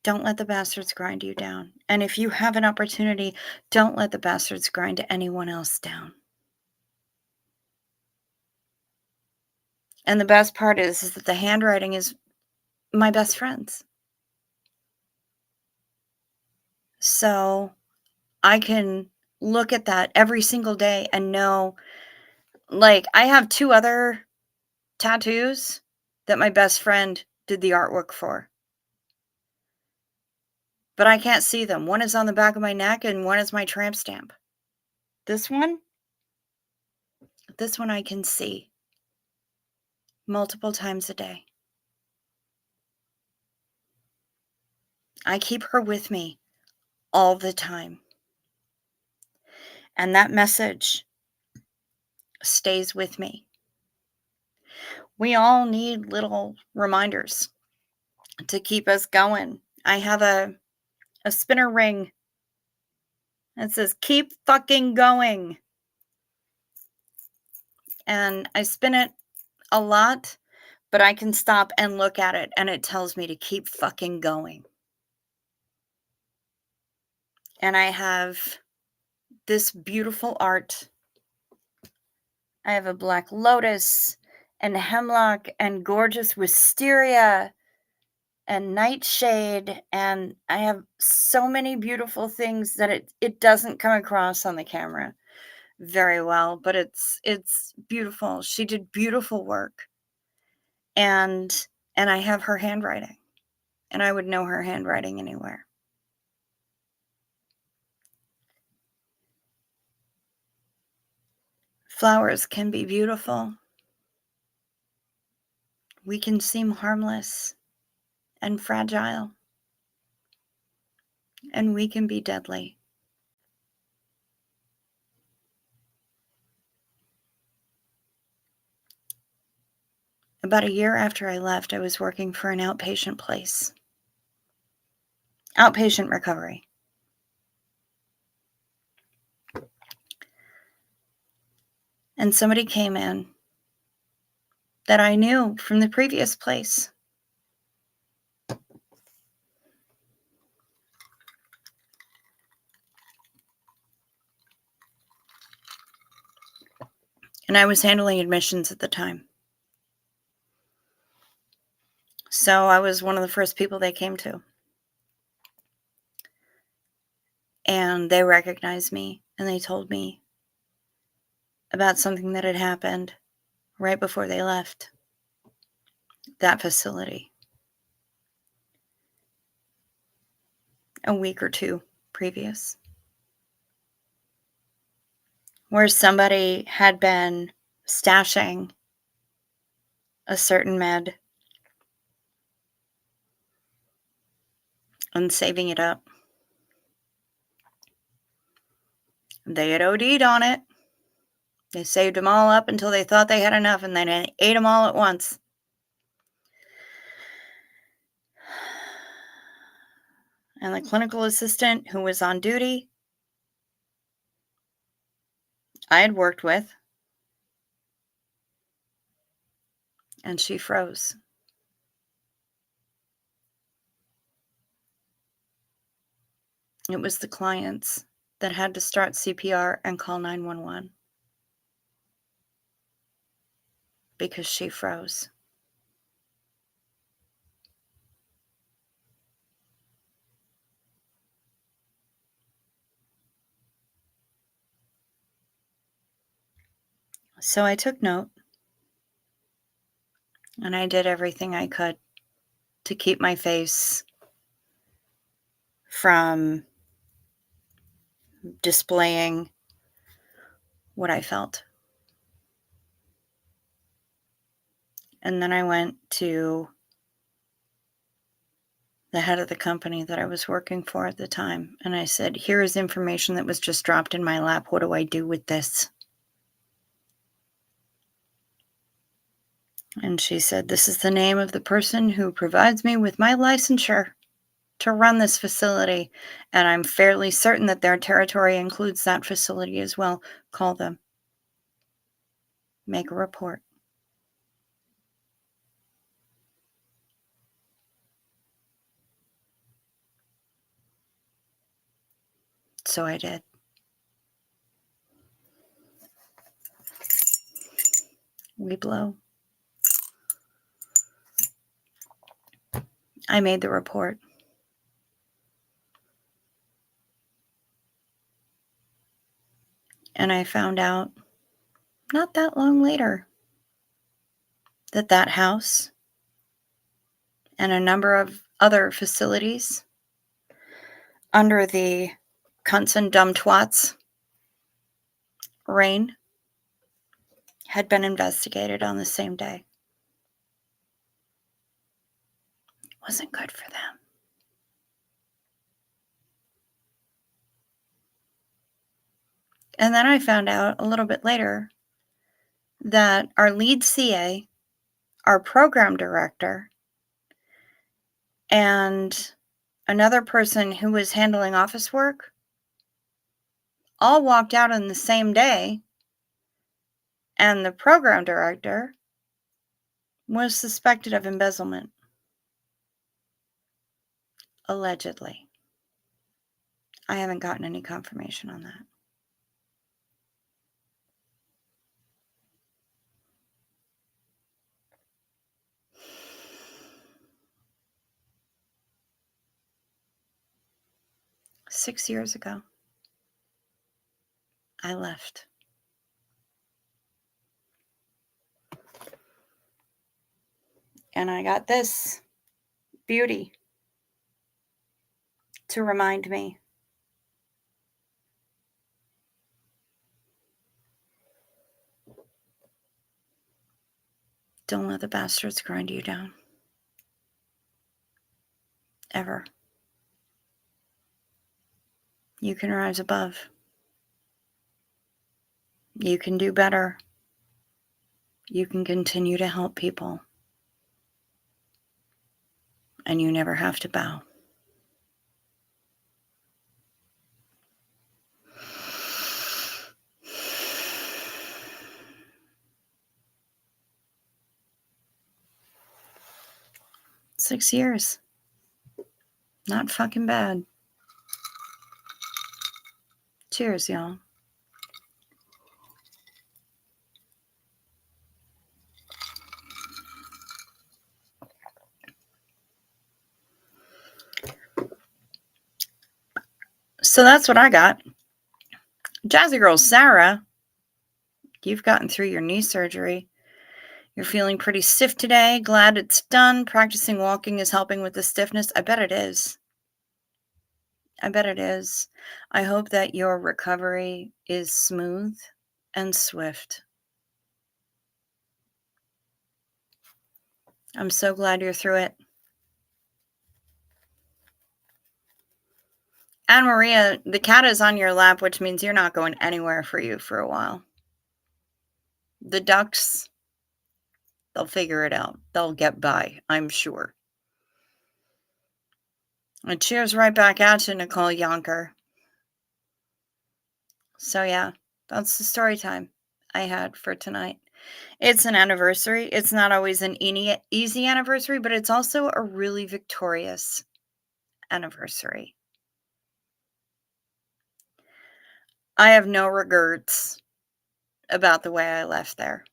Speaker 1: Don't let the bastards grind you down. And if you have an opportunity, don't let the bastards grind anyone else down. And the best part is that the handwriting is my best friend's. So I can look at that every single day and know, like, I have 2 other tattoos that my best friend did the artwork for. But I can't see them. One is on the back of my neck and one is my tramp stamp. This one I can see multiple times a day. I keep her with me all the time. And that message stays with me. We all need little reminders to keep us going. I have a spinner ring that says, keep fucking going. And I spin it a lot, but I can stop and look at it and it tells me to keep fucking going. And I have this beautiful art. I have a black lotus and hemlock and gorgeous wisteria and nightshade, and I have so many beautiful things that it doesn't come across on the camera very well, but it's beautiful. She did beautiful work. And I have her handwriting. And I would know her handwriting anywhere. Flowers can be beautiful. We can seem harmless and fragile. And we can be deadly. About a year after I left, I was working for an outpatient place. Outpatient recovery. And somebody came in that I knew from the previous place. And I was handling admissions at the time. So I was one of the first people they came to. And they recognized me and they told me about something that had happened right before they left that facility. A week or 2 previous. Where somebody had been stashing a certain med and saving it up. They had OD'd on it. They saved them all up until they thought they had enough, and then they ate them all at once. And the clinical assistant who was on duty, I had worked with, and she froze. It was the clients that had to start CPR and call 911 because she froze. So I took note and I did everything I could to keep my face from displaying what I felt. And then I went to the head of the company that I was working for at the time, and I said, "Here is information that was just dropped in my lap. What do I do with this?" And she said, "This is the name of the person who provides me with my licensure to run this facility, and I'm fairly certain that their territory includes that facility as well. Call them. Make a report." So I did. We blow. I made the report. And I found out not that long later that that house and a number of other facilities under the cunts and dumb twats reign had been investigated on the same day. It wasn't good for them. And then I found out a little bit later that our lead CA, our program director, and another person who was handling office work all walked out on the same day, and the program director was suspected of embezzlement. Allegedly. I haven't gotten any confirmation on that. Six years ago, I left. And I got this beauty to remind me. Don't let the bastards grind you down. Ever. You can rise above. You can do better. You can continue to help people. And you never have to bow. Six years. Not fucking bad. Cheers, y'all. So that's what I got. Jazzy Girl Sarah, you've gotten through your knee surgery. You're feeling pretty stiff today. Glad it's done. Practicing walking is helping with the stiffness. I bet it is. I bet it is. I hope that your recovery is smooth and swift. I'm so glad you're through it. Anne Maria, the cat is on your lap, which means you're not going anywhere for you for a while. The ducks, they'll figure it out. They'll get by, I'm sure. And cheers right back at you, Nicole Yonker. So yeah, that's the story time I had for tonight. It's an anniversary. It's not always an easy anniversary, but it's also a really victorious anniversary. I have no regrets about the way I left there.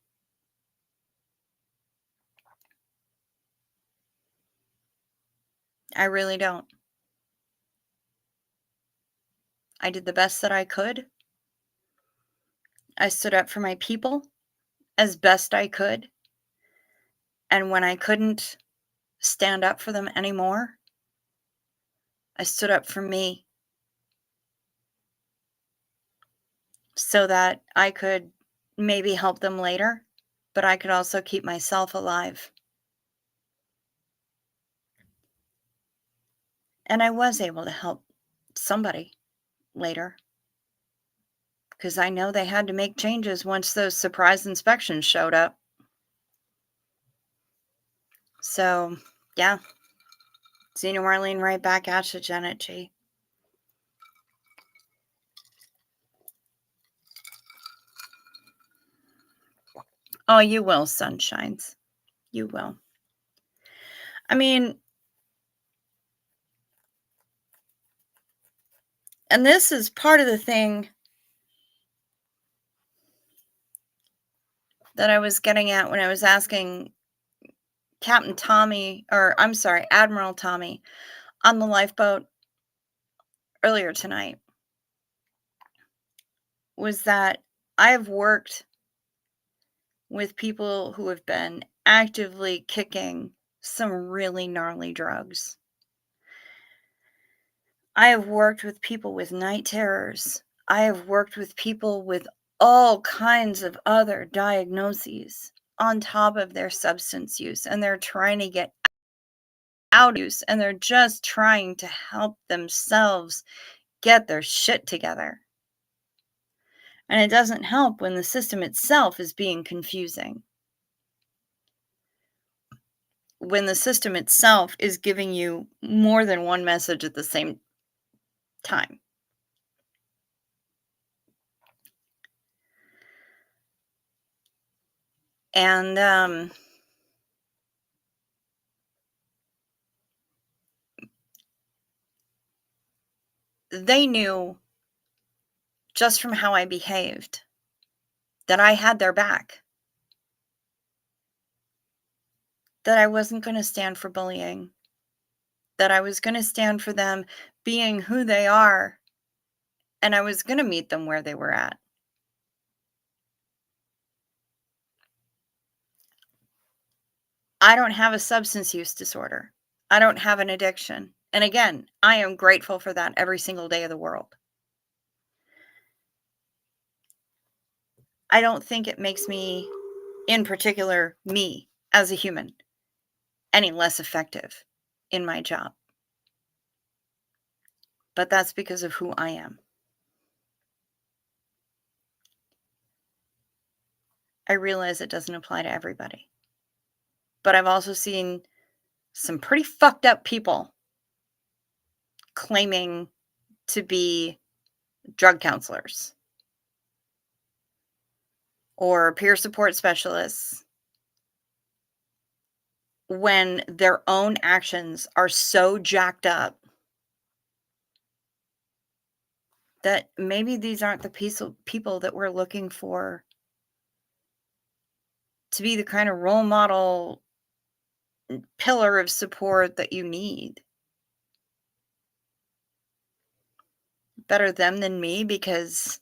Speaker 1: I really don't. I did the best that I could. I stood up for my people as best I could. And when I couldn't stand up for them anymore, I stood up for me so that I could maybe help them later, but I could also keep myself alive. And I was able to help somebody later because I know they had to make changes once those surprise inspections showed up. So, yeah, Xena Marlene right back at you, Janet G. Oh, you will, sunshines. You will. I mean, and this is part of the thing that I was getting at when I was asking Captain Tommy, or I'm sorry, Admiral Tommy on the lifeboat earlier tonight, was that I have worked with people who have been actively kicking some really gnarly drugs. I have worked with people with night terrors. I have worked with people with all kinds of other diagnoses on top of their substance use, and they're trying to get out of use, and they're just trying to help themselves get their shit together. And it doesn't help when the system itself is being confusing. When the system itself is giving you more than one message at the same time. And they knew just from how I behaved that I had their back, that I wasn't going to stand for bullying, that I was going to stand for them being who they are, and I was going to meet them where they were at. I don't have a substance use disorder. I don't have an addiction. And again, I am grateful for that every single day of the world. I don't think it makes me, in particular, me as a human, any less effective in my job. But that's because of who I am. I realize it doesn't apply to everybody. But I've also seen some pretty fucked up people claiming to be drug counselors or peer support specialists when their own actions are so jacked up that maybe these aren't the people that we're looking for to be the kind of role model pillar of support that you need. Better them than me because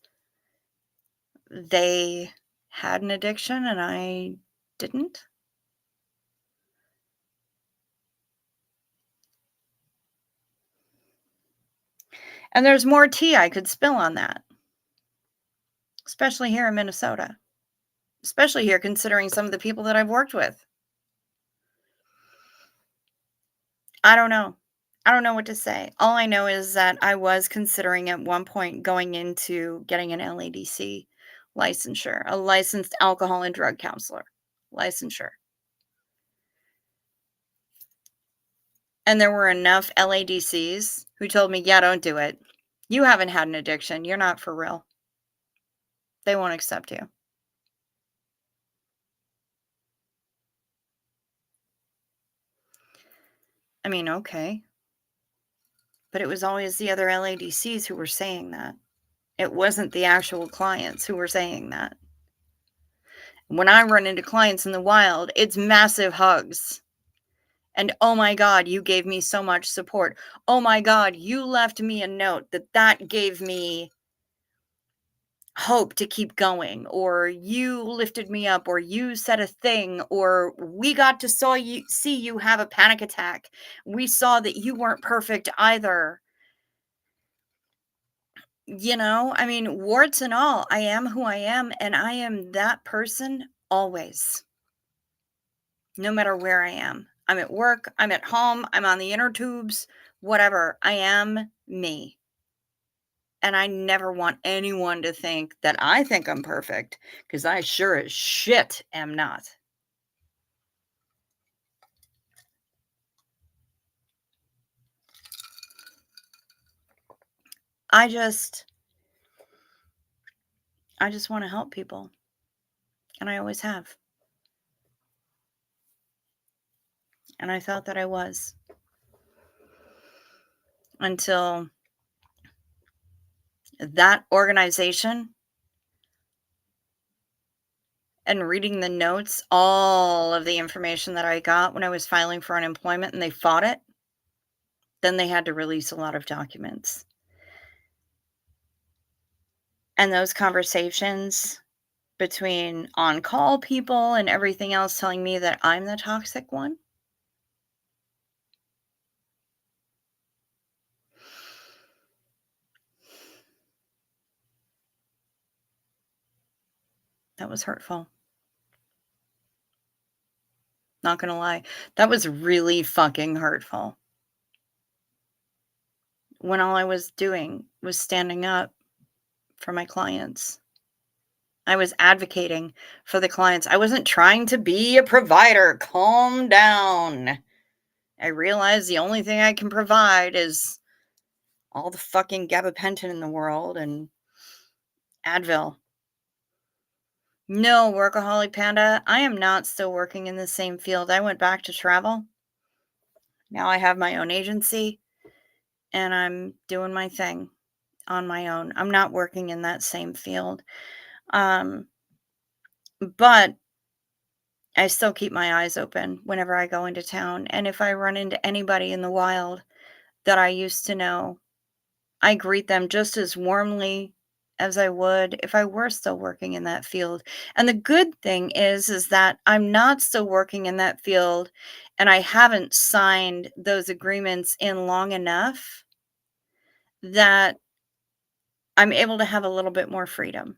Speaker 1: they had an addiction and I didn't. And there's more tea I could spill on that, especially here in Minnesota, especially here considering some of the people that I've worked with. I don't know. I don't know what to say. All I know is that I was considering at one point going into getting an LADC licensure, a licensed alcohol and drug counselor licensure. And there were enough LADCs who told me, yeah, don't do it. You haven't had an addiction. You're not for real. They won't accept you. I mean, okay. But it was always the other LADCs who were saying that. It wasn't the actual clients who were saying that. When I run into clients in the wild, it's massive hugs. And oh my God, you gave me so much support. Oh my God, you left me a note that gave me hope to keep going, or you lifted me up, or you said a thing, or we got to see you have a panic attack. We saw that you weren't perfect either. I mean, warts and all, I am who I am, and I am that person always, no matter where I am. I'm at work, I'm at home, I'm on the inner tubes, whatever. I am me. And I never want anyone to think that I think I'm perfect, because I sure as shit am not. I just I just want to help people, and I always have. And I thought that I was, until that organization, and reading the notes, all of the information that I got when I was filing for unemployment and they fought it, then they had to release a lot of documents. And those conversations between on-call people and everything else telling me that I'm the toxic one, that was hurtful. Not gonna lie. That was really fucking hurtful. When all I was doing was standing up for my clients. I was advocating for the clients. I wasn't trying to be a provider. Calm down. I realize the only thing I can provide is all the fucking gabapentin in the world and Advil. No, workaholic panda, I am not still working in the same field. I went back to travel. Now I have my own agency and I'm doing my thing on my own. I'm not working in that same field. Um, but I still keep my eyes open whenever I go into town. And if I run into anybody in the wild that I used to know, I greet them just as warmly as I would if I were still working in that field. And the good thing is that I'm not still working in that field and I haven't signed those agreements in long enough that I'm able to have a little bit more freedom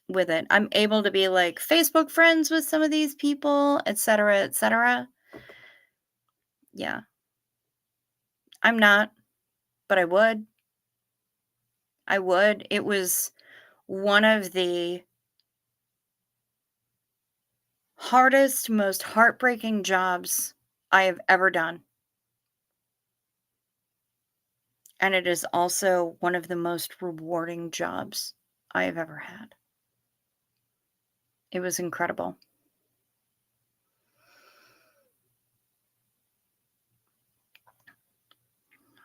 Speaker 1: with it. I'm able to be like Facebook friends with some of these people, etc., etc. Yeah, I'm not, but I would. I would. It was one of the hardest, most heartbreaking jobs I have ever done. And it is also one of the most rewarding jobs I have ever had. It was incredible.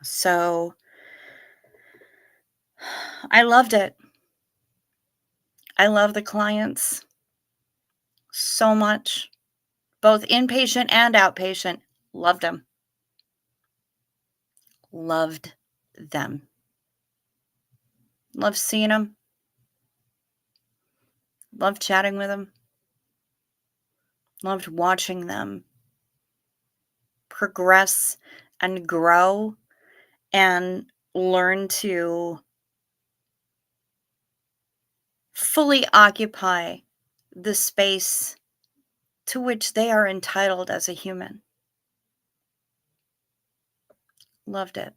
Speaker 1: So I loved it. I love the clients so much, both inpatient and outpatient. Loved them. Loved them. Loved seeing them. Loved chatting with them. Loved watching them progress and grow and learn to fully occupy the space to which they are entitled as a human. Loved it.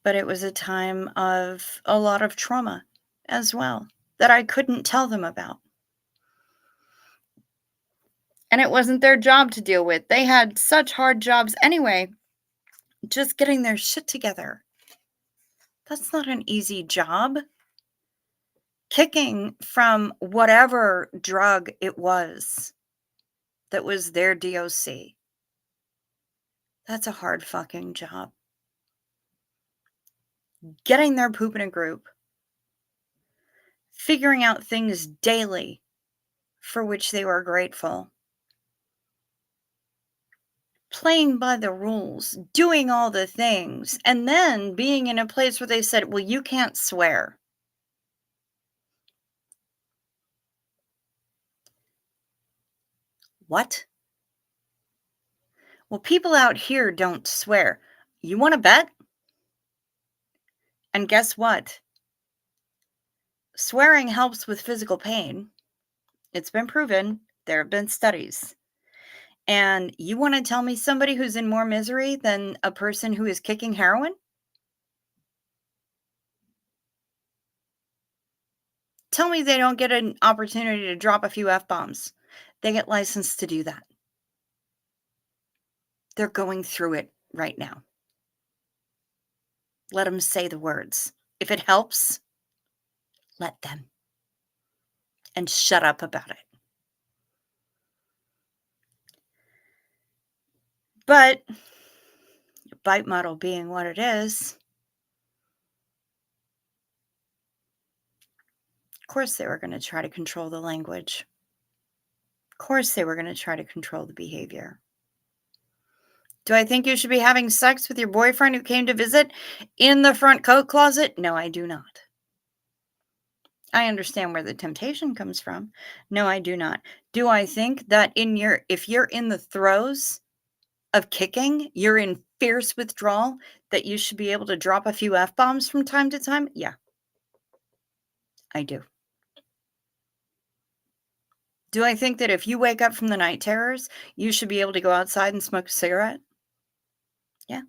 Speaker 1: But it was a time of a lot of trauma as well that I couldn't tell them about. And it wasn't their job to deal with. They had such hard jobs anyway, just getting their shit together. That's not an easy job. Kicking from whatever drug it was that was their DOC. That's a hard fucking job. getting their poop in a group, figuring out things daily for which they were grateful, playing by the rules, doing all the things, and then being in a place where they said, well, you can't swear. What? Well, people out here don't swear. You want to bet? And guess what? Swearing helps with physical pain. It's been proven. There have been studies. And you want to tell me somebody who's in more misery than a person who is kicking heroin? Tell me they don't get an opportunity to drop a few F bombs. They get licensed to do that. They're going through it right now. Let them say the words. If it helps, let them. And shut up about it. But bite model being what it is, of course they were going to try to control the language. Of course they were going to try to control the behavior. Do I think you should be having sex with your boyfriend who came to visit in the front coat closet? No, I do not. I understand where the temptation comes from. No, I do not. Do I think that if you're in the throes of kicking, you're in fierce withdrawal, that you should be able to drop a few F-bombs from time to time? Yeah, I do. Do I think that if you wake up from the night terrors, you should be able to go outside and smoke a cigarette? Yeah,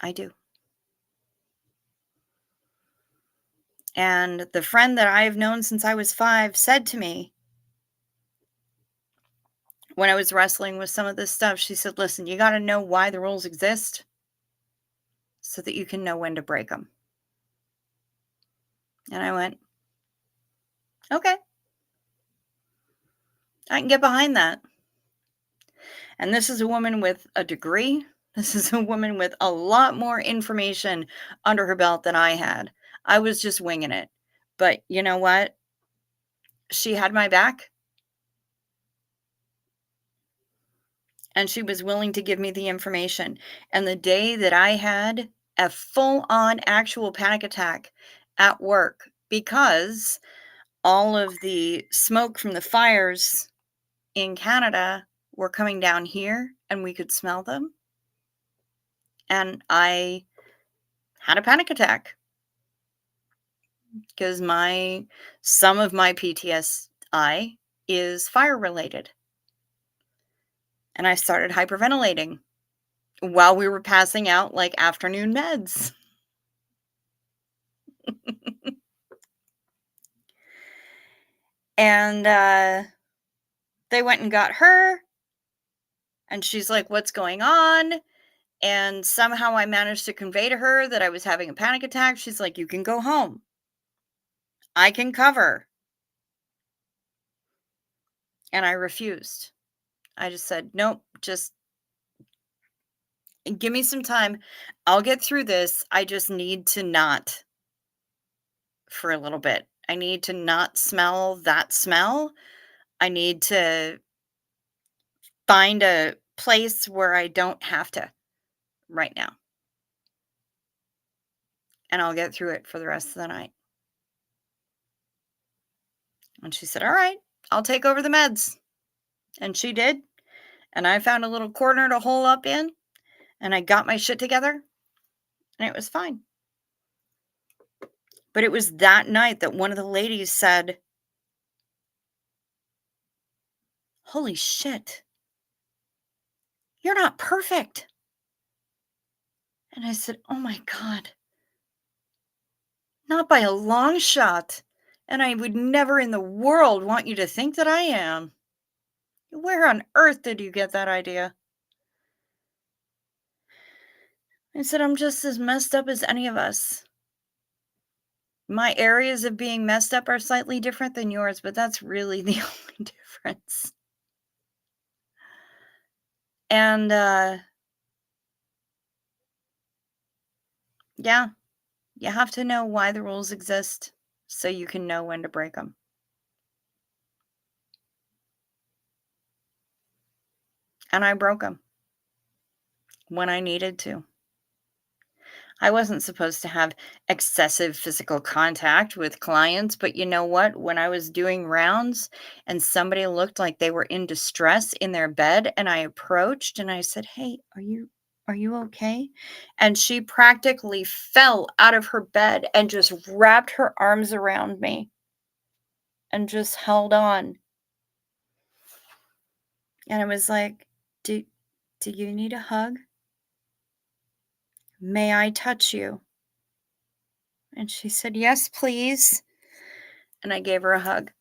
Speaker 1: I do. And the friend that I've known since I was 5 said to me, when I was wrestling with some of this stuff, she said, listen, you got to know why the rules exist so that you can know when to break them. And I went, okay, I can get behind that. And this is a woman with a degree. This is a woman with a lot more information under her belt than I had. I was just winging it. But you know what? She had my back and she was willing to give me the information. And the day that I had a full on actual panic attack at work because all of the smoke from the fires in Canada were coming down here and we could smell them. And I had a panic attack because some of my PTSD is fire related. And I started hyperventilating while we were passing out like afternoon meds. And they went and got her. And she's like, what's going on? And somehow I managed to convey to her that I was having a panic attack. She's like, you can go home. I can cover. And I refused. I just said, nope, just give me some time. I'll get through this. I just need to not for a little bit. I need to not smell that smell. I need to find a place where I don't have to right now. And I'll get through it for the rest of the night. And she said, all right, I'll take over the meds. And she did. And I found a little corner to hole up in. And I got my shit together. And it was fine. But it was that night that one of the ladies said, holy shit, you're not perfect. And I said, oh my God, not by a long shot. And I would never in the world want you to think that I am. Where on earth did you get that idea? I said, I'm just as messed up as any of us. My areas of being messed up are slightly different than yours, but that's really the only difference. And Yeah, you have to know why the rules exist so you can know when to break them. And I broke them when I needed to. I wasn't supposed to have excessive physical contact with clients, but you know what? When I was doing rounds and somebody looked like they were in distress in their bed and I approached and I said, "Hey, are you okay?" And she practically fell out of her bed and just wrapped her arms around me and just held on. And I was like, "Do do you need a hug? May I touch you?" And she said, "Yes, please." And I gave her a hug.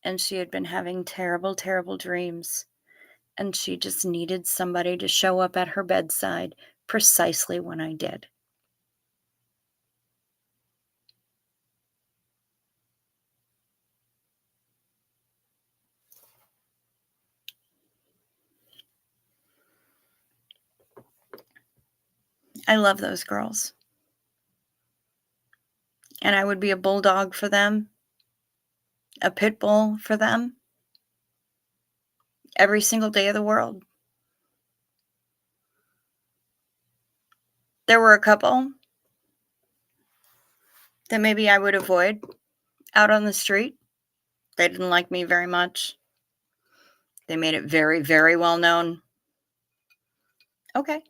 Speaker 1: And she had been having terrible, terrible dreams. And she just needed somebody to show up at her bedside precisely when I did. I love those girls. And I would be a bulldog for them, a pit bull for them, every single day of the world. There were a couple that maybe I would avoid out on the street. They didn't like me very much. They made it very, very well known. Okay,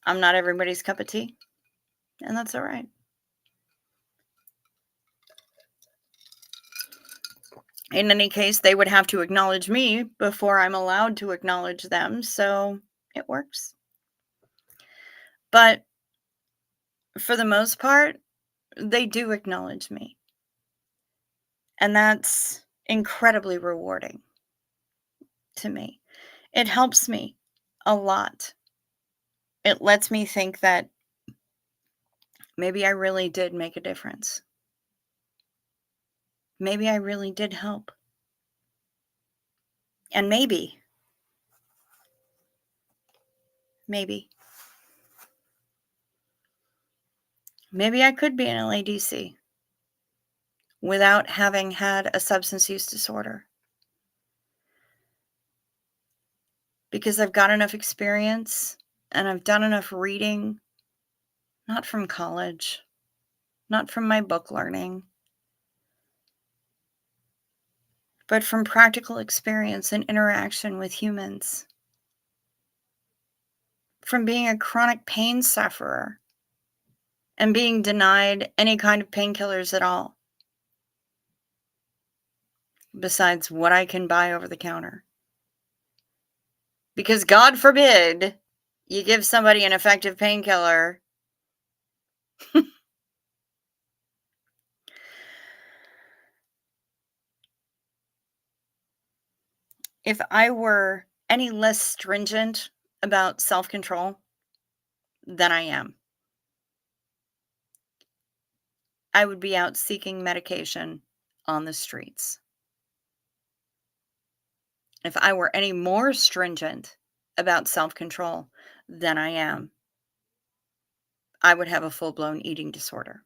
Speaker 1: I'm not everybody's cup of tea, and that's all right. In any case, they would have to acknowledge me before I'm allowed to acknowledge them, so it works. But for the most part, they do acknowledge me, and that's incredibly rewarding to me. It helps me a lot. It lets me think that maybe I really did make a difference. Maybe I really did help. And maybe, maybe I could be an LADC without having had a substance use disorder because I've got enough experience and I've done enough reading, not from college, not from my book learning, but from practical experience and interaction with humans, from being a chronic pain sufferer and being denied any kind of painkillers at all, besides what I can buy over the counter. Because God forbid you give somebody an effective painkiller. If I were any less stringent about self control than I am, I would be out seeking medication on the streets. If I were any more stringent about self control than I am, I would have a full blown eating disorder.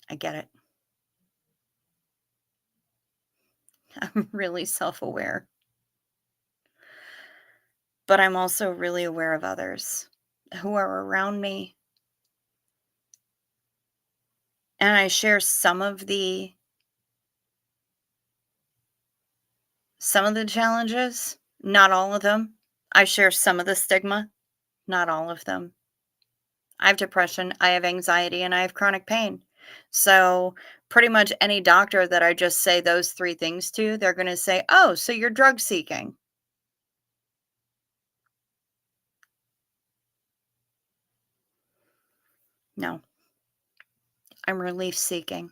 Speaker 1: I get it. I'm really self aware, but I'm also really aware of others who are around me. And I share some of the challenges, not all of them. I share some of the stigma, not all of them. I have depression, I have anxiety, and I have chronic pain. So, pretty much any doctor that I just say those 3 things to, they're gonna say, "Oh, so you're drug seeking." No, I'm relief seeking,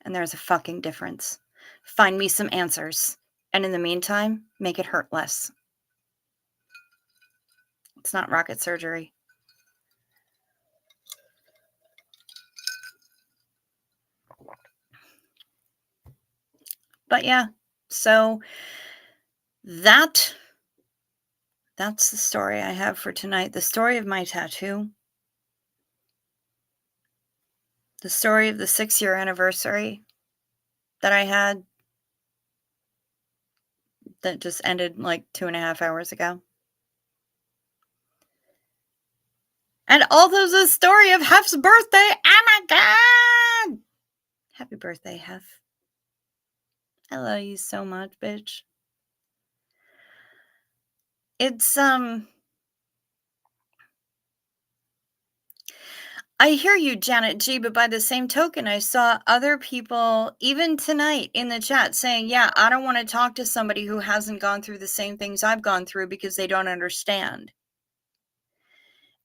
Speaker 1: and there's a fucking difference. Find me some answers, and in the meantime, make it hurt less. It's not rocket surgery. But yeah, So that that's the story I have for tonight. The story of my tattoo, the story of the 6-year anniversary that I had that just ended like 2.5 hours ago. And also the story of Hef's birthday. Oh my God! Happy birthday, Hef. I love you so much, bitch. It's, I hear you, Janet G, but by the same token, I saw other people, even tonight in the chat, saying, yeah, I don't want to talk to somebody who hasn't gone through the same things I've gone through because they don't understand.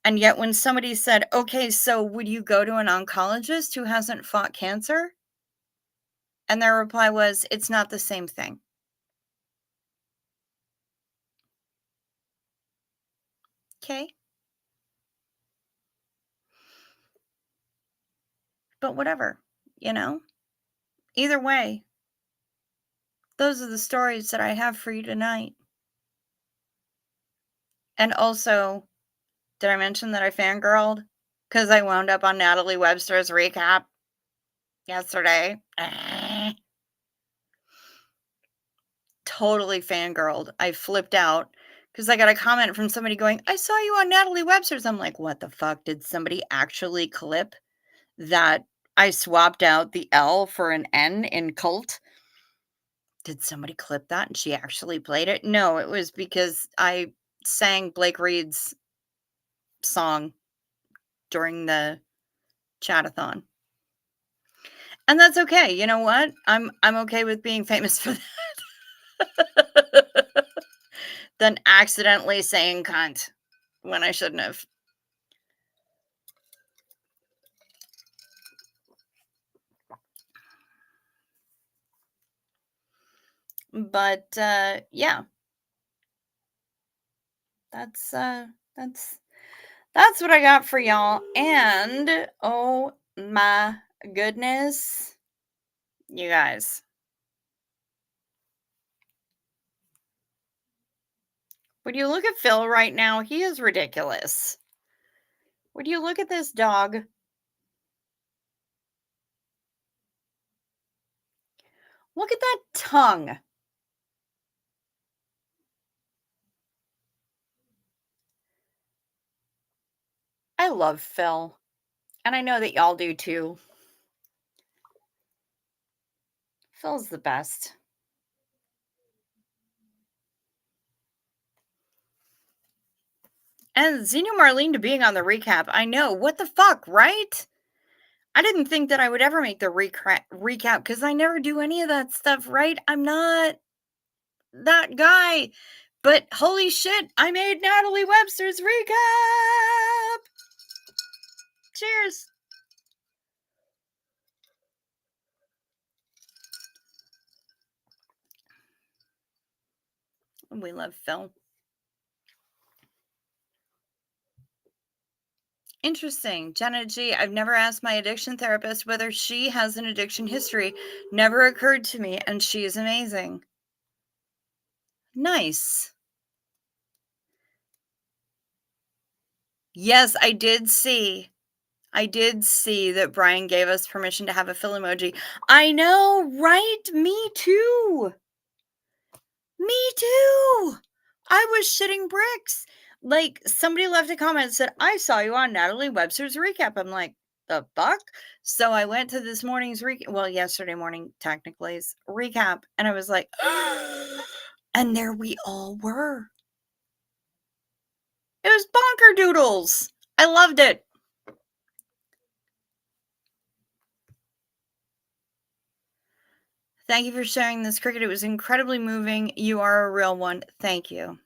Speaker 1: And yet when somebody said, okay, so would you go to an oncologist who hasn't fought cancer? And their reply was, it's not the same thing. Okay. But whatever, you know? Either way, those are the stories that I have for you tonight. And also, did I mention that I fangirled? Because I wound up on Natalie Webster's recap yesterday. Totally fangirled. I flipped out because I got a comment from somebody going, I saw you on Natalie Webster's. I'm like, what the fuck? Did somebody actually clip that I swapped out the L for an N in cult? Did somebody clip that and she actually played it? No, it was because I sang Blake Reed's song during the chatathon. And that's okay. You know what? I'm okay with being famous for that. Than accidentally saying cunt when I shouldn't have. But yeah. That's that's what I got for y'all. And oh my goodness, you guys. Would you look at Phil right now? He is ridiculous. Would you look at this dog? Look at that tongue. I love Phil. And I know that y'all do too. Phil's the best. And Xenu Marlene to being on the recap. I know. What the fuck, right? I didn't think that I would ever make the recap because I never do any of that stuff, right? I'm not that guy. But holy shit, I made Natalie Webster's recap! Cheers! We love Phil. Interesting. Jenna G, I've never asked my addiction therapist whether she has an addiction history. Never occurred to me, and she is amazing. Nice. Yes, I did see that Brian gave us permission to have a Phil emoji. I know, right? Me too. Me too. I was shitting bricks. Like, somebody left a comment and said, I saw you on Natalie Webster's recap. I'm like, the fuck? So I went to this morning's yesterday morning, technically's recap, and I was like, and there we all were. It was bonker doodles. I loved it. Thank you for sharing this, Cricket. It was incredibly moving. You are a real one. Thank you.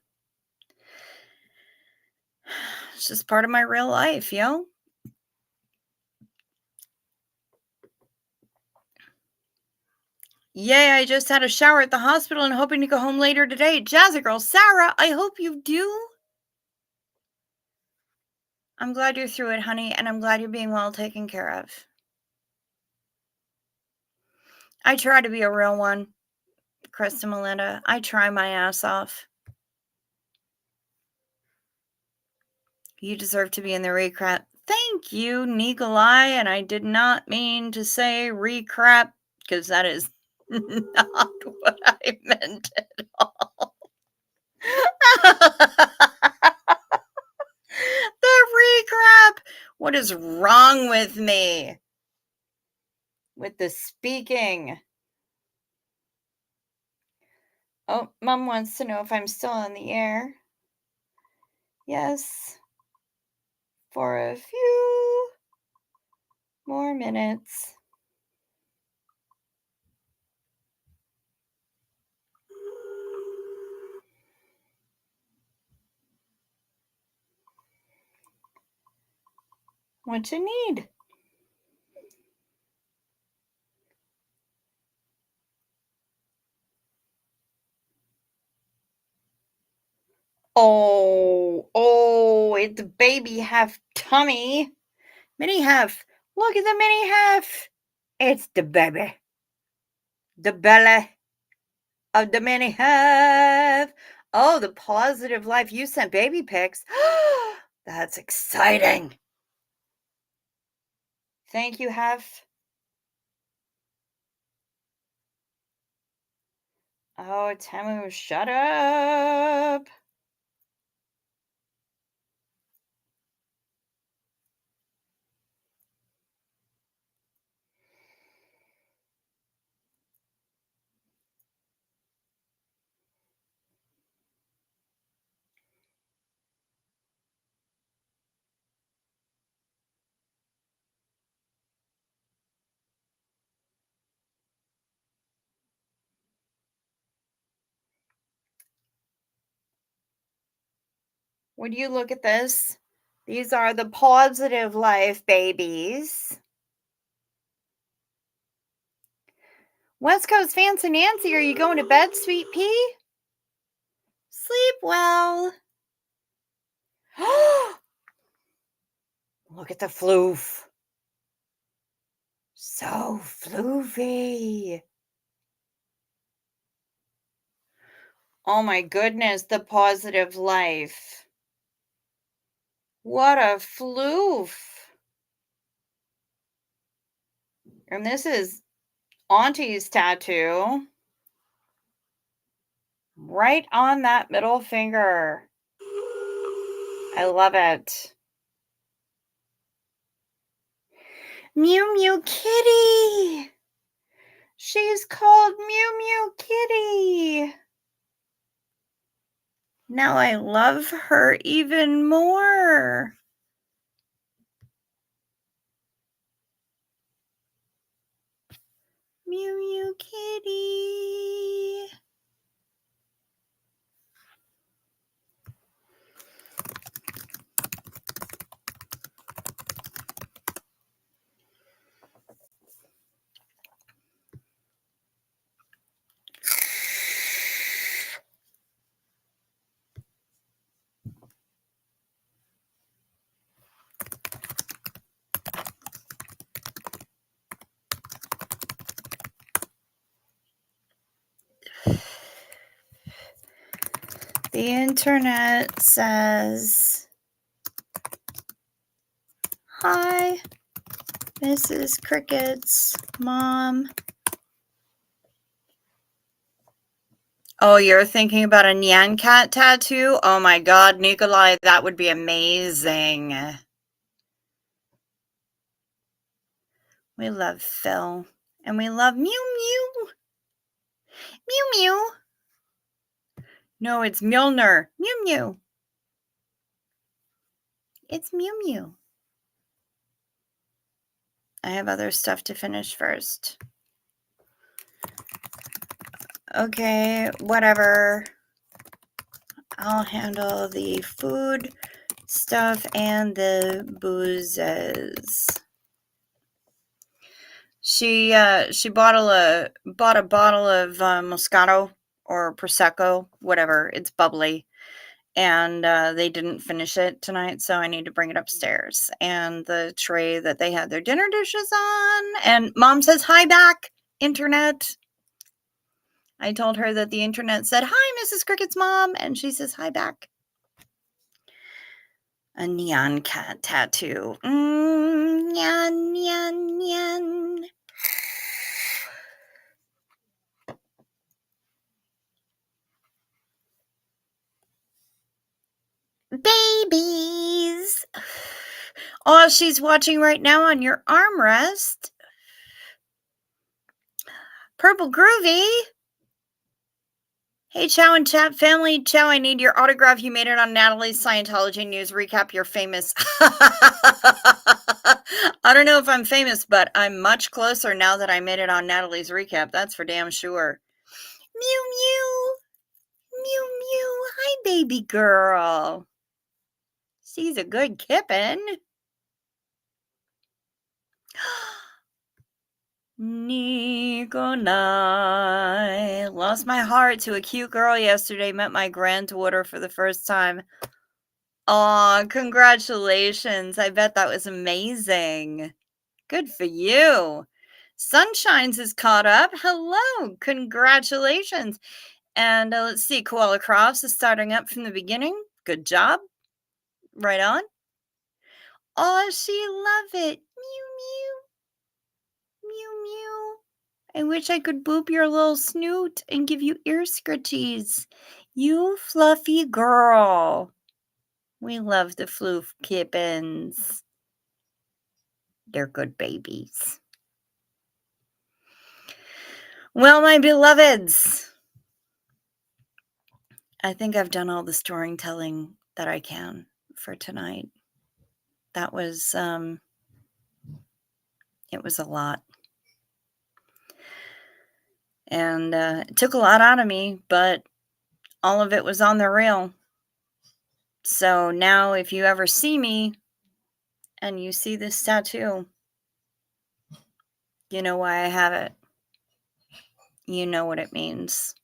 Speaker 1: It's just part of my real life, yo. Yay, I just had a shower at the hospital and hoping to go home later today. Jazzy girl, Sarah, I hope you do. I'm glad you're through it, honey, and I'm glad you're being well taken care of. I try to be a real one. Krista Melinda. I try my ass off. You deserve to be in the recrap. Thank you, Nikolai. And I did not mean to say recrap because that is not what I meant at all. The recrap. What is wrong with me? With the speaking. Oh, Mom wants to know if I'm still on the air. Yes. For a few more minutes. What you need? Oh, it's baby half tummy. Mini half. Look at the mini half. It's the baby. The belly of the mini half. Oh, the positive life. You sent baby pics. That's exciting. Thank you, half. Oh, Tamu, shut up. Would you look at this? These are the positive life babies. West Coast Fancy Nancy, are you going to bed, sweet pea? Sleep well. Look at the floof. So floofy. Oh my goodness, the positive life. What a floof. And this is Auntie's tattoo. Right on that middle finger. I love it. Mew Mew Kitty. She's called Mew Mew Kitty. Now I love her even more. Mew Mew Kitty. The internet says, "Hi, Mrs. Cricket's mom." Oh, you're thinking about a Nyan Cat tattoo? Oh my God, Nikolai, that would be amazing. We love Phil. And we love Mew Mew. Mew Mew. No, it's Milner. Mew Mew. It's Mew Mew. I have other stuff to finish first. Okay, whatever. I'll handle the food stuff and the boozes. She bought a bottle of Moscato or Prosecco, whatever. It's bubbly. And they didn't finish it tonight, so I need to bring it upstairs. And the tray that they had their dinner dishes on. And Mom says, "Hi back, internet." I told her that the internet said, "Hi, Mrs. Cricket's mom," and she says, "Hi back." A neon cat tattoo. Nyan, nyan, nyan. Babies. Oh, she's watching right now on your armrest. Purple Groovy. Hey, Chow and Chat family. Chow, I need your autograph. You made it on Natalie's Scientology News Recap. You're famous. I don't know if I'm famous, but I'm much closer now that I made it on Natalie's Recap. That's for damn sure. Mew, mew. Mew, mew. Hi, baby girl. She's a good kippin'. Nikolai. Lost my heart to a cute girl yesterday. Met my granddaughter for the first time. Aw, congratulations. I bet that was amazing. Good for you. Sunshines is caught up. Hello. Congratulations. And let's see. Koala Crofts is starting up from the beginning. Good job. Right on. Oh, she love it. Mew, mew. Mew, mew. I wish I could boop your little snoot and give you ear scritchies. You fluffy girl. We love the floof kippins. They're good babies. Well, my beloveds, I think I've done all the storytelling that I can for tonight. That was, it was a lot. And it took a lot out of me, but all of it was on the reel. So now if you ever see me and you see this tattoo, you know why I have it. You know what it means.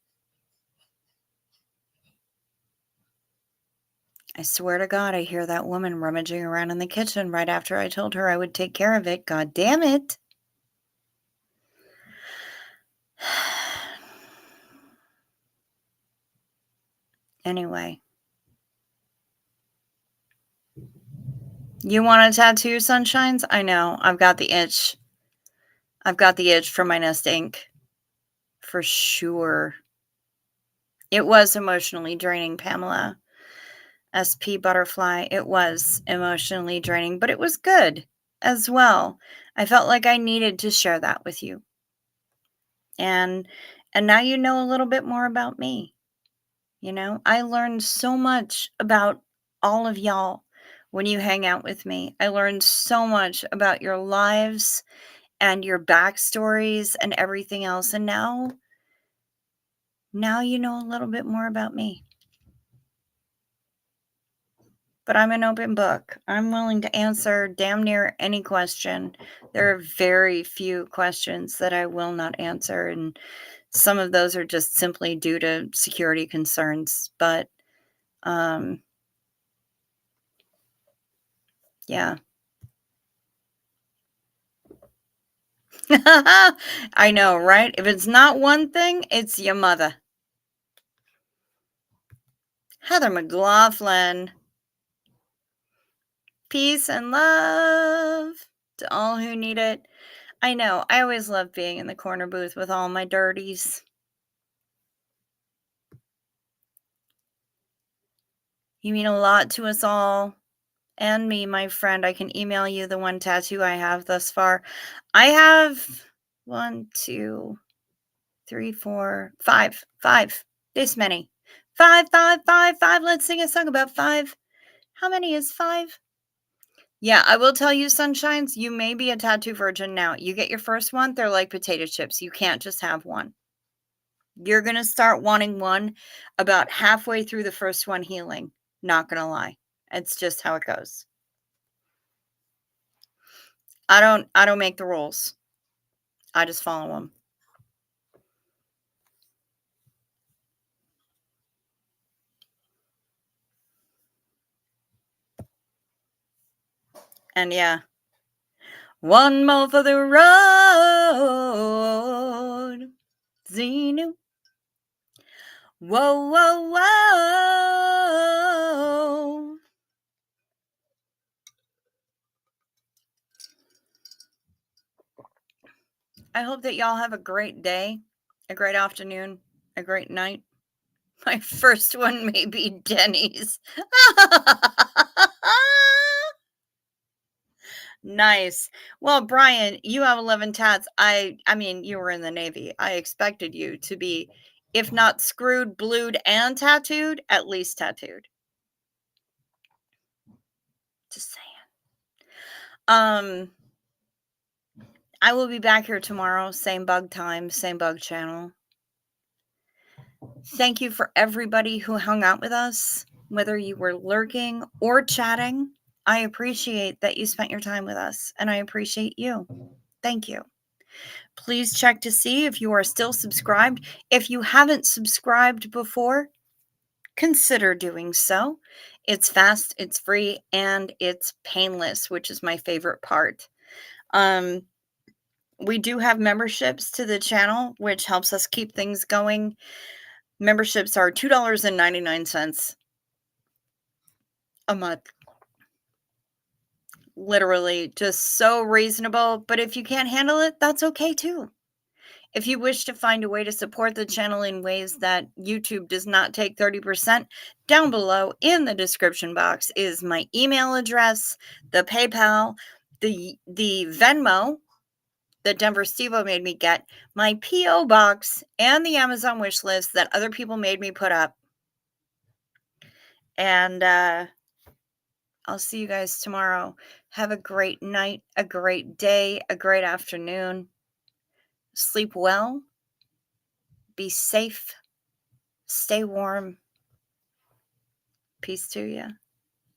Speaker 1: I swear to God, I hear that woman rummaging around in the kitchen right after I told her I would take care of it. God damn it. Anyway. You want a tattoo, Sunshines? I know. I've got the itch. I've got the itch for my nest ink. For sure. It was emotionally draining, Pamela. SP Butterfly. It was emotionally draining, but it was good as well. I felt like I needed to share that with you. And now you know a little bit more about me. You know, I learned so much about all of y'all when you hang out with me. I learned so much about your lives and your backstories and everything else. And now you know a little bit more about me. But I'm an open book. I'm willing to answer damn near any question. There are very few questions that I will not answer, and some of those are just simply due to security concerns. But yeah. I know, right? If it's not one thing, it's your mother. Heather McLaughlin. Peace and love to all who need it. I know, I always love being in the corner booth with all my dirties. You mean a lot to us all. And me, my friend. I can email you the one tattoo I have thus far. I have 1, 2, 3, 4, 5. 5. This many. 5, 5, 5, 5. Let's sing a song about 5. How many is 5? Yeah, I will tell you, Sunshines, you may be a tattoo virgin now. You get your first one, they're like potato chips. You can't just have one. You're going to start wanting one about halfway through the first one healing. Not going to lie. It's just how it goes. I don't make the rules. I just follow them. And yeah. One more for the road. Xenu. Whoa, whoa, whoa. I hope that y'all have a great day, a great afternoon, a great night. My first one may be Denny's. Nice. Well, Brian, you have 11 tats. I mean, you were in the Navy. I expected you to be, if not screwed, blued, and tattooed, at least tattooed. Just saying. I will be back here tomorrow, same bug time, same bug channel. Thank you for everybody who hung out with us, whether you were lurking or chatting. I appreciate that you spent your time with us, and I appreciate you. Thank you. Please check to see if you are still subscribed. If you haven't subscribed before, consider doing so. It's fast, it's free, and it's painless, which is my favorite part. We do have memberships to the channel, which helps us keep things going. Memberships are $2.99 a month. Literally just so reasonable, but if you can't handle it, that's okay too. If you wish to find a way to support the channel in ways that YouTube does not take 30%, down below in the description box is my email address, the PayPal, the Venmo that Denver Stevo made me get, my P.O. box, and the Amazon wish list that other people made me put up. And I'll see you guys tomorrow. Have a great night, a great day, a great afternoon. Sleep well. Be safe. Stay warm. Peace to you.